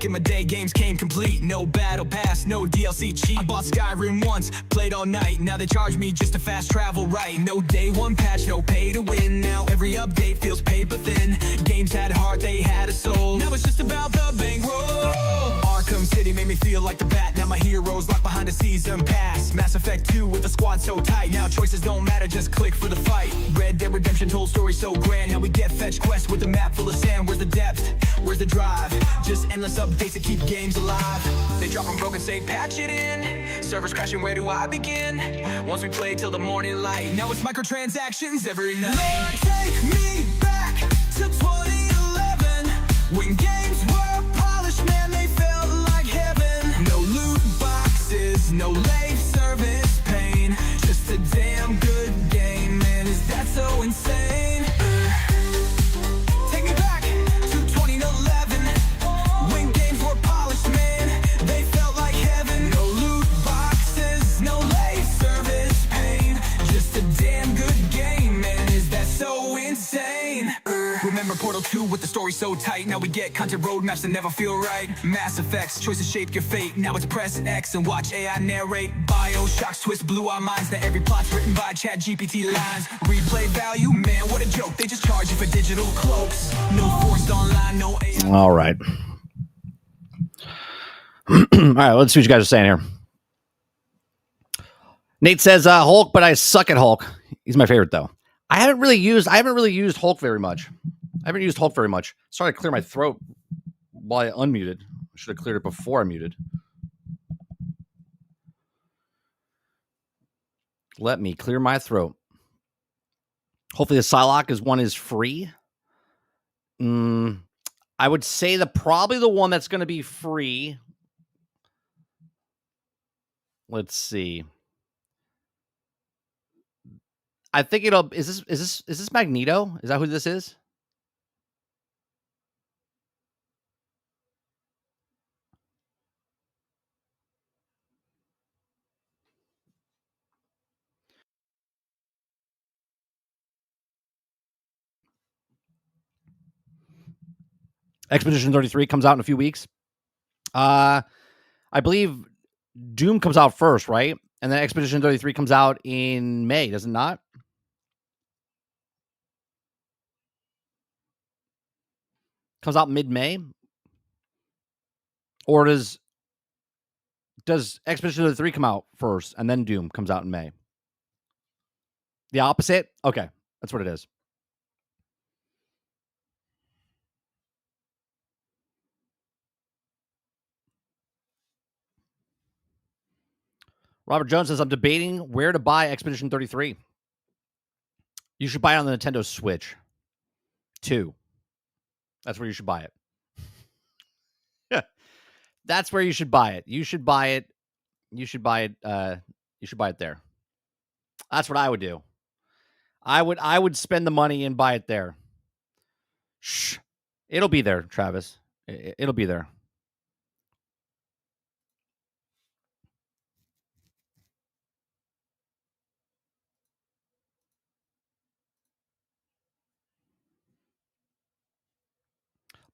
In my day, games came complete. No battle pass, no DLC cheap. I bought Skyrim once, played all night. Now they charge me just to fast travel right. No day one patch, no pay to win. Now every update feels paper thin. Games had heart, they had a soul. Now it's just about the bankroll. Arkham City made me feel like the bat. Now my heroes locked behind a season pass. Mass Effect 2 with the squad so tight. Now choices don't matter, just click for the fight. Red Dead Redemption told stories so grand. Now we get fetch quests with a map full of sand. Where's the depth? Where's the drive? Just endless updates to keep games alive. They drop them broken, say patch it in. Servers crashing, where do I begin? Once we play till the morning light. Now it's microtransactions every night. Lord, take me back to 2011, when games were polished, man, they felt like heaven. No loot boxes, no late service pain, just a damn good game, man, is that so insane? Take me back to 2011, when games were polished, man, they felt like heaven. No loot boxes, no late service pain, just a damn good game, man, is that so insane? Remember Portal 2? 2 with the story so tight. Now we get content roadmaps that never feel right. Mass Effects, choices shape your fate. Now it's press X and watch AI narrate. Bioshocks twist blew our minds. That every plot's written by ChatGPT lines. Replay value, man, what a joke. They just charge you for digital cloaks. No forced online, no AI. All right. All right, let's see what you guys are saying here. Nate says Hulk, but I suck at Hulk. He's my favorite though. I haven't really used Hulk very much. Sorry to clear my throat while I unmuted. I should have cleared it before I muted. Let me clear my throat. Hopefully the Psylocke is free. I would say probably the one that's going to be free. Let's see. I think is this Magneto? Is that who this is? Expedition 33 comes out in a few weeks. I believe Doom comes out first, right? And then Expedition 33 comes out in May, does it not? Comes out mid-May? Or does Expedition 33 come out first and then Doom comes out in May? The opposite? Okay, that's what it is. Robert Jones says, I'm debating where to buy Expedition 33. You should buy it on the Nintendo Switch 2. That's where you should buy it. That's where you should buy it. You should buy it. You should buy it there. That's what I would do. I would spend the money and buy it there. Shh. It'll be there, Travis. It'll be there.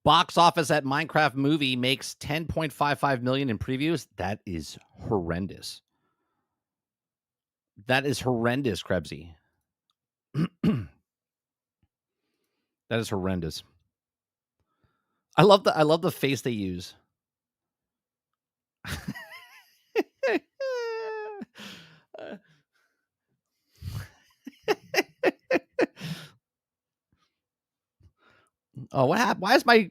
Box office at Minecraft movie makes 10.55 million in previews. That is horrendous. That is horrendous, Krebsy. That is horrendous. I love the face they use. Oh, what happened?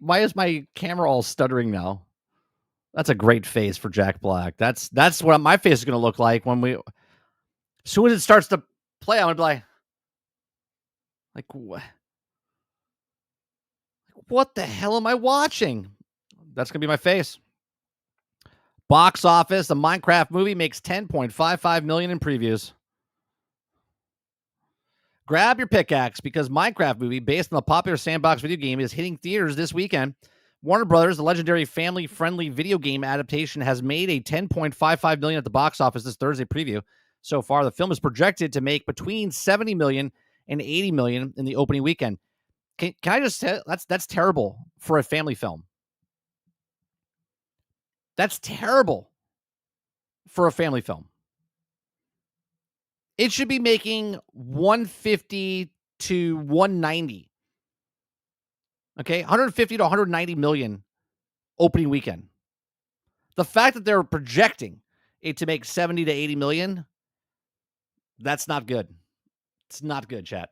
Why is my camera all stuttering now? That's a great face for Jack Black. That's what my face is going to look like when as soon as it starts to play. I'm going to be like what the hell am I watching? That's going to be my face. Box office, the Minecraft movie makes 10.55 million in previews. Grab your pickaxe because Minecraft movie, based on the popular sandbox video game, is hitting theaters this weekend. Warner Brothers, the legendary family-friendly video game adaptation, has made a 10.55 million at the box office this Thursday preview. So far, the film is projected to make between 70 million and 80 million in the opening weekend. Can I just say that's terrible for a family film? That's terrible for a family film. It should be making 150 to 190. Okay, 150 to 190 million opening weekend. The fact that they're projecting it to make 70 to 80 million, that's not good. It's not good, chat.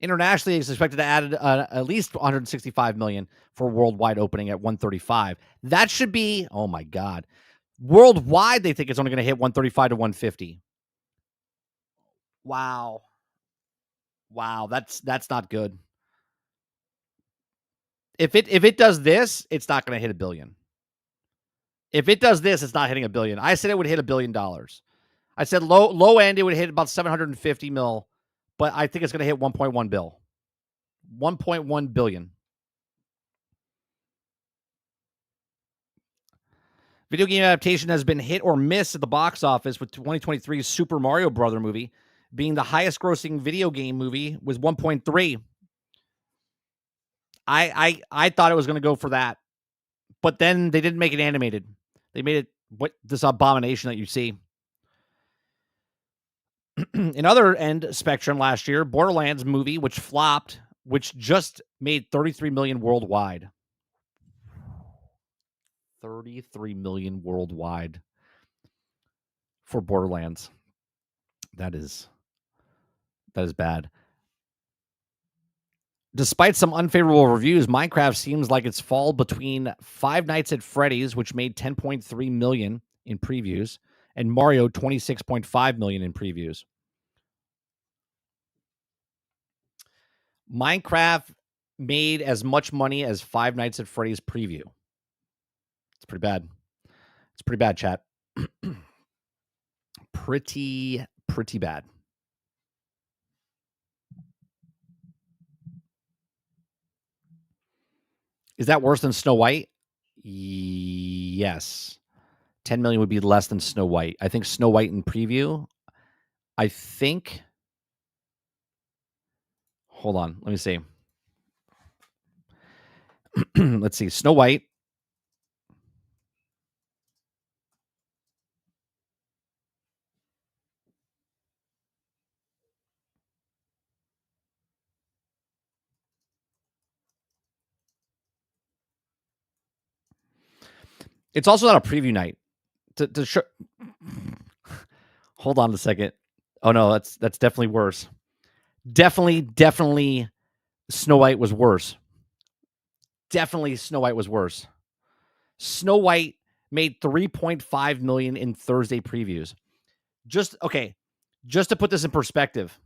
Internationally, it's expected to add at least 165 million for worldwide opening at 135. That should be, oh my God. Worldwide, they think it's only going to hit 135 to 150. Wow. That's not good. If it does this, it's not going to hit $1 billion. If it does this, it's not hitting $1 billion. I said it would hit $1 billion. I said low end, it would hit about 750 mil, but I think it's going to hit 1.1 bill. 1.1 billion. Video game adaptation has been hit or miss at the box office, with 2023's Super Mario Brother movie being the highest grossing video game movie with 1.3. I thought it was going to go for that, but then they didn't make it animated. They made it this abomination that you see. In other end spectrum last year, Borderlands movie, which flopped, which just made 33 million worldwide. 33 million worldwide for Borderlands. That is bad. Despite some unfavorable reviews, Minecraft seems like it's fallen between Five Nights at Freddy's, which made 10.3 million in previews, and Mario 26.5 million in previews. Minecraft made as much money as Five Nights at Freddy's preview. It's pretty bad. It's pretty bad, chat. pretty bad. Is that worse than Snow White? Yes. 10 million would be less than Snow White. I think Snow White in preview. Hold on. Let me see. Let's see. Snow White. It's also not a preview night. To show. Hold on a second. Oh no, that's definitely worse. Definitely Snow White was worse. Definitely Snow White was worse. Snow White made 3.5 million in Thursday previews. Just to put this in perspective,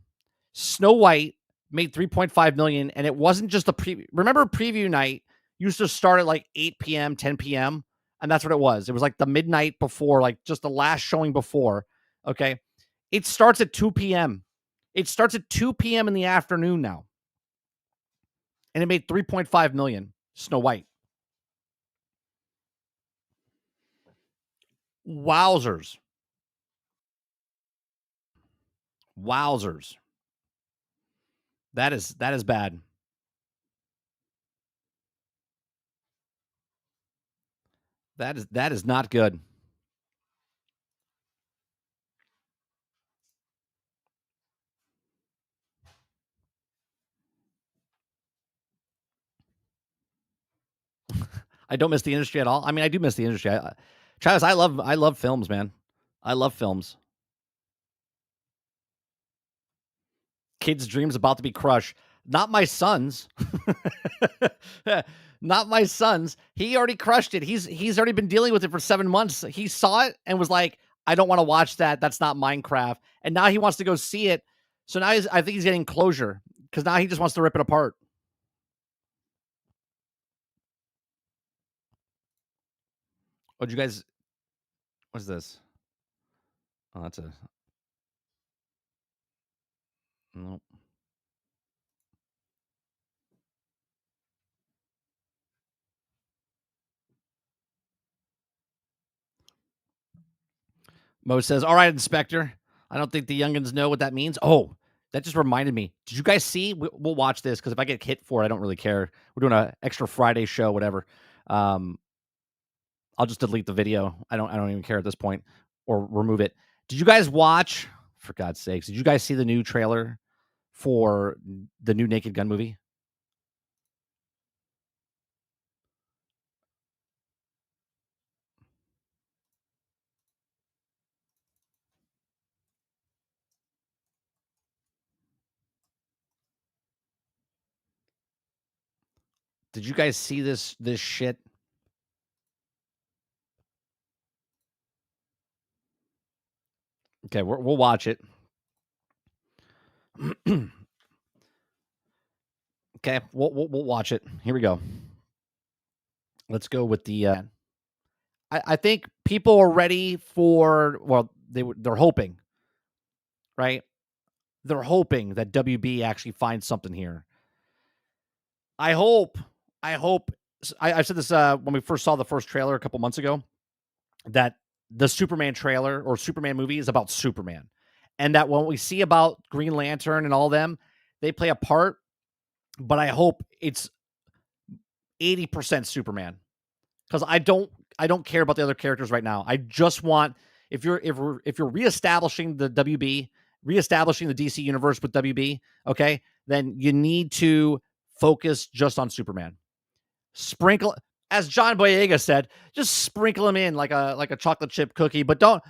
Snow White made 3.5 million, and it wasn't just a preview. Remember, preview night used to start at like 8 p.m., 10 p.m., and that's what it was. It was like the midnight before, like just the last showing before. Okay. It starts at 2 p.m. It starts at 2 p.m. in the afternoon now. And it made 3.5 million. Snow White. Wowzers. That is bad. That is not good. I don't miss the industry at all. I mean, I do miss the industry. Travis, I love films, man. I love films. Kids' dreams about to be crushed. Not my son's. Not my son's. He already crushed it. He's already been dealing with it for 7 months. He saw it and was like, I don't want to watch that. That's not Minecraft. And now he wants to go see it. So now I think he's getting closure because now he just wants to rip it apart. Oh, did you guys? What's this? Oh, that's a. Nope. Mo says, all right, Inspector. I don't think the youngins know what that means. Oh, that just reminded me. Did you guys see? We'll watch this because if I get hit for it, I don't really care. We're doing an extra Friday show, whatever. I'll just delete the video. I don't even care at this point or remove it. Did you guys watch, for God's sakes, did you guys see the new trailer for the new Naked Gun movie? Did you guys see this shit? Okay, we'll watch it. Okay, we'll watch it. Here we go. Let's go with the. I think people are ready for. Well, they're hoping, right? They're hoping that WB actually finds something here. I hope. I said this when we first saw the first trailer a couple months ago, that the Superman trailer or Superman movie is about Superman, and that what we see about Green Lantern and all them, they play a part. But I hope it's 80% Superman. Because I don't care about the other characters right now. I just want, if you're reestablishing the WB, reestablishing the DC universe with WB, okay, then you need to focus just on Superman. Sprinkle, as John Boyega said, just sprinkle him in like a chocolate chip cookie, but don't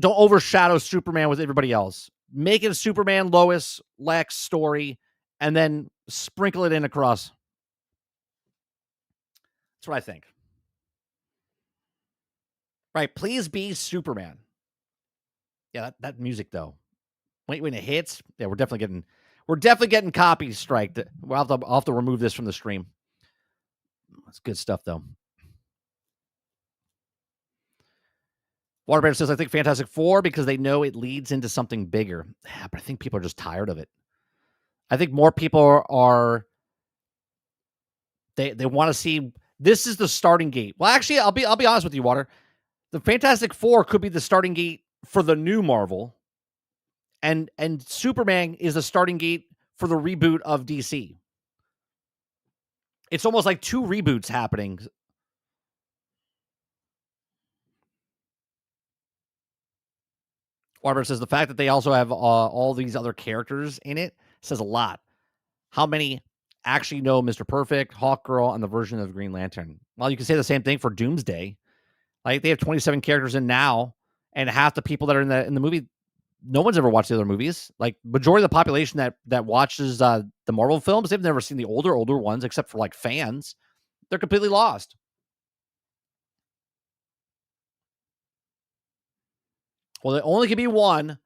overshadow Superman with everybody else. Make it a Superman, Lois, Lex story, and then sprinkle it in across. That's what I think. Right, please be Superman. Yeah, that music though. Wait, when it hits, yeah, we're definitely getting copy striked. I'll have to remove this from the stream. That's good stuff though. Waterbear says, I think Fantastic Four because they know it leads into something bigger. Yeah, but I think people are just tired of it. I think more people are they want to see, this is the starting gate. Well, actually, I'll be honest with you, Water. The Fantastic Four could be the starting gate for the new Marvel. And Superman is the starting gate for the reboot of DC. It's almost like two reboots happening. Waterbear says the fact that they also have all these other characters in it says a lot. How many actually know Mr. Perfect, Hawkgirl, and the version of Green Lantern? Well, you can say the same thing for Doomsday. Like, they have 27 characters in now, and half the people that are in the movie, no one's ever watched the other movies. Like, majority of the population that watches the Marvel films, they've never seen the older ones, except for like fans. They're completely lost. Well, there only can be one.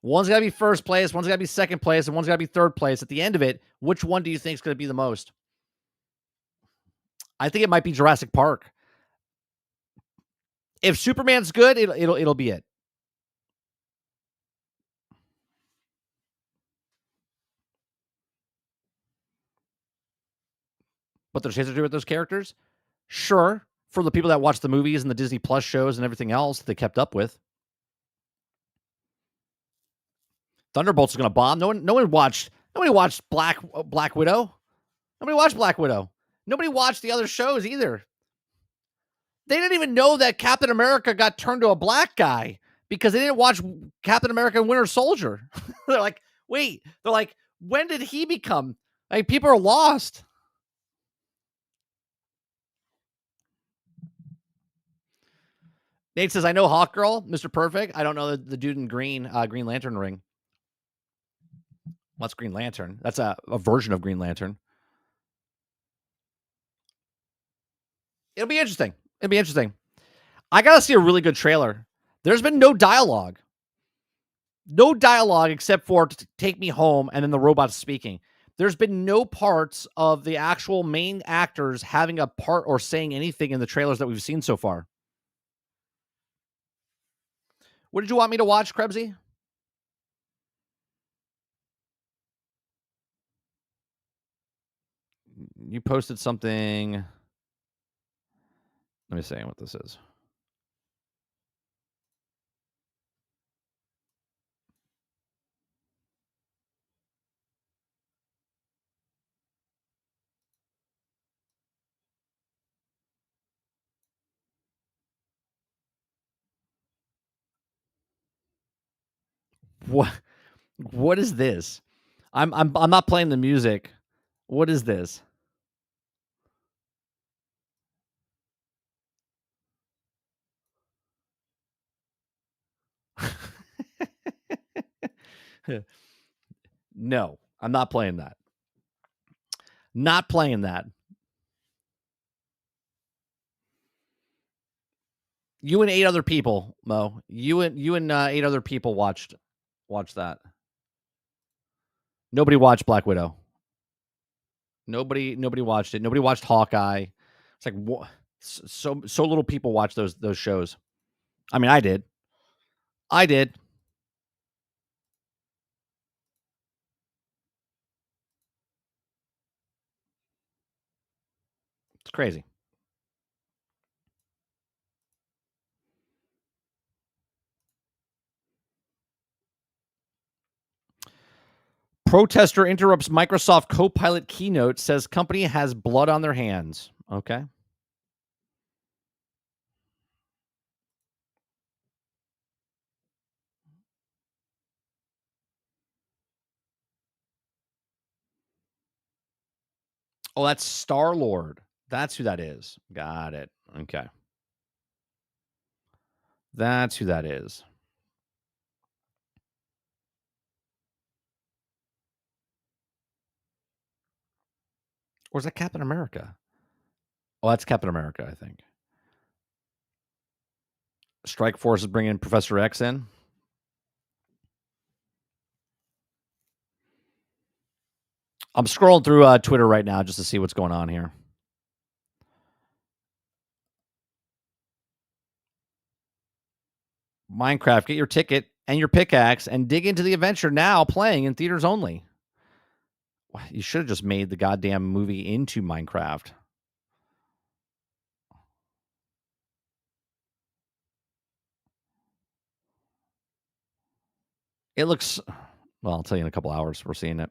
One's got to be first place, one's got to be second place, and one's got to be third place. At the end of it, which one do you think is going to be the most? I think it might be Jurassic Park. If Superman's good, it'll be it. But there's history with those characters? Sure. For the people that watch the movies and the Disney Plus shows and everything else they kept up with. Thunderbolts is going to bomb. Nobody watched Black Widow. Nobody watched Black Widow. Nobody watched the other shows either. They didn't even know that Captain America got turned to a black guy because they didn't watch Captain America and Winter Soldier. They're like, wait. They're like, when did he become? Like, people are lost. Nate says, I know Hawkgirl, Mr. Perfect. I don't know the dude in Green Lantern ring. What's Green Lantern? That's a version of Green Lantern. It'll be interesting. I got to see a really good trailer. There's been no dialogue. No dialogue except for take me home and then the robots speaking. There's been no parts of the actual main actors having a part or saying anything in the trailers that we've seen so far. What did you want me to watch, Krebsy? You posted something. Let me see what this is. What is this? I'm not playing the music. What is this? No, I'm not playing that. Not playing that. You and 8 other people, Mo. You and 8 other people watched that. Nobody watched Black Widow. Nobody watched it. Nobody watched Hawkeye. It's like, what? So little people watch those shows. I mean, I did. It's crazy. Protester interrupts Microsoft Copilot keynote, says company has blood on their hands. Okay. Oh, that's Star-Lord. That's who that is. Got it. Okay. That's who that is. Or is that Captain America? Oh, that's Captain America, I think. Strike Force is bringing Professor X in. I'm scrolling through Twitter right now just to see what's going on here. Minecraft, get your ticket and your pickaxe and dig into the adventure now, playing in theaters only. You should have just made the goddamn movie into Minecraft. It looks... Well, I'll tell you in a couple hours. We're seeing it.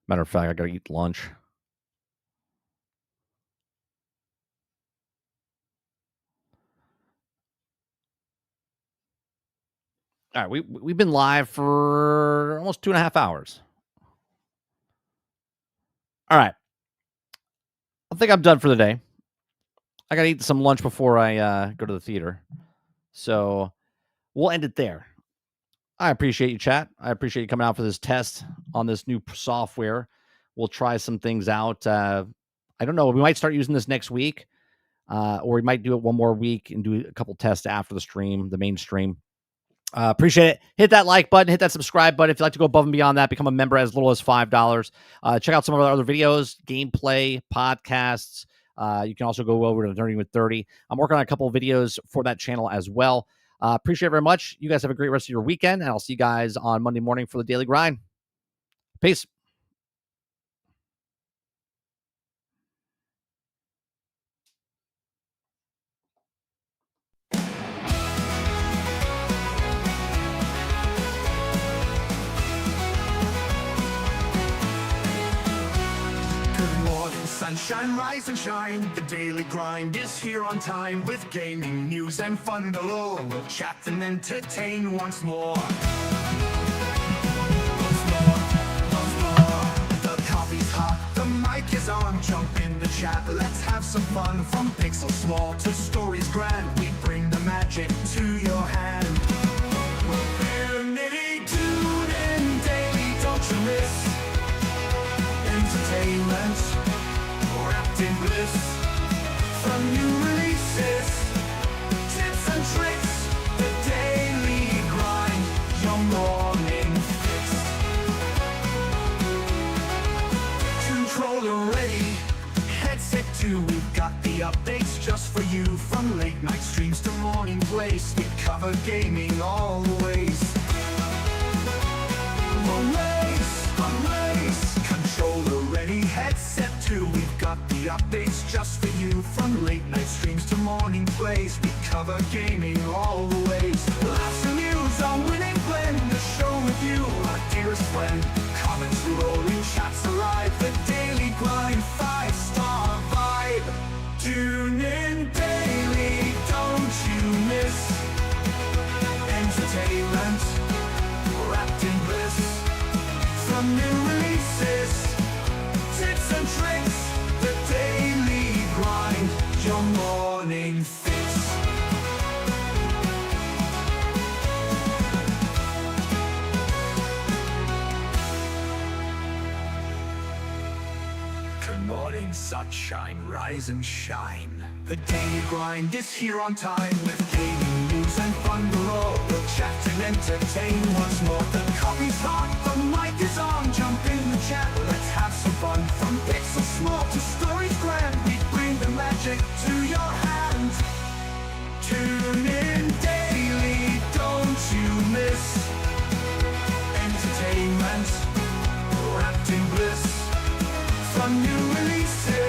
Matter of fact, I got to eat lunch. All right, we've been live for almost 2.5 hours. All right. I think I'm done for the day. I got to eat some lunch before I go to the theater. So we'll end it there. I appreciate you, chat. I appreciate you coming out for this test on this new software. We'll try some things out. I don't know. We might start using this next week, or we might do it one more week and do a couple tests after the stream, the main stream. Appreciate it. Hit that like button, hit that subscribe button. If you'd like to go above and beyond that, become a member as little as $5. Check out some of our other videos, gameplay, podcasts. You can also go over to Nerding with 30. I'm working on a couple of videos for that channel as well. Appreciate it very much. You guys have a great rest of your weekend, and I'll see you guys on Monday morning for the Daily Grind. Peace. Sunshine, rise and shine. The Daily Grind is here on time with gaming news and fun galore. We'll chat and entertain once more. The coffee's hot, the mic is on. Jump in the chat, let's have some fun. From pixels small to stories grand, we bring the magic to your hand. We're nitty tuned in daily, don't you miss entertainment wrapped in bliss. From new releases, tips and tricks, the Daily Grind, your morning fix. Controller ready, headset too, we've got the updates just for you. From late night streams to morning plays, we cover gaming all the ways. Controller ready, headset too, we've got the updates just for you. From late night streams to morning plays, we cover gaming all the ways. Laughs and news, our winning blend, the show with you, our dearest friend. Comments rolling, chats alive, the Daily Grind, 5-star vibe. Tune in daily, don't you miss entertainment wrapped in bliss. From new releases, tips and tricks, the Daily Grind, your morning fix. Good morning, sunshine, rise and shine. The Daily Grind is here on time with gaming news and fun galore. We'll chat and entertain once more. The coffee's hot, the mic is on. Jump in the chat, let's have some fun. From pixels small to stories grand, we bring the magic to your hand. Tune in daily, don't you miss entertainment wrapped in bliss. From new releases,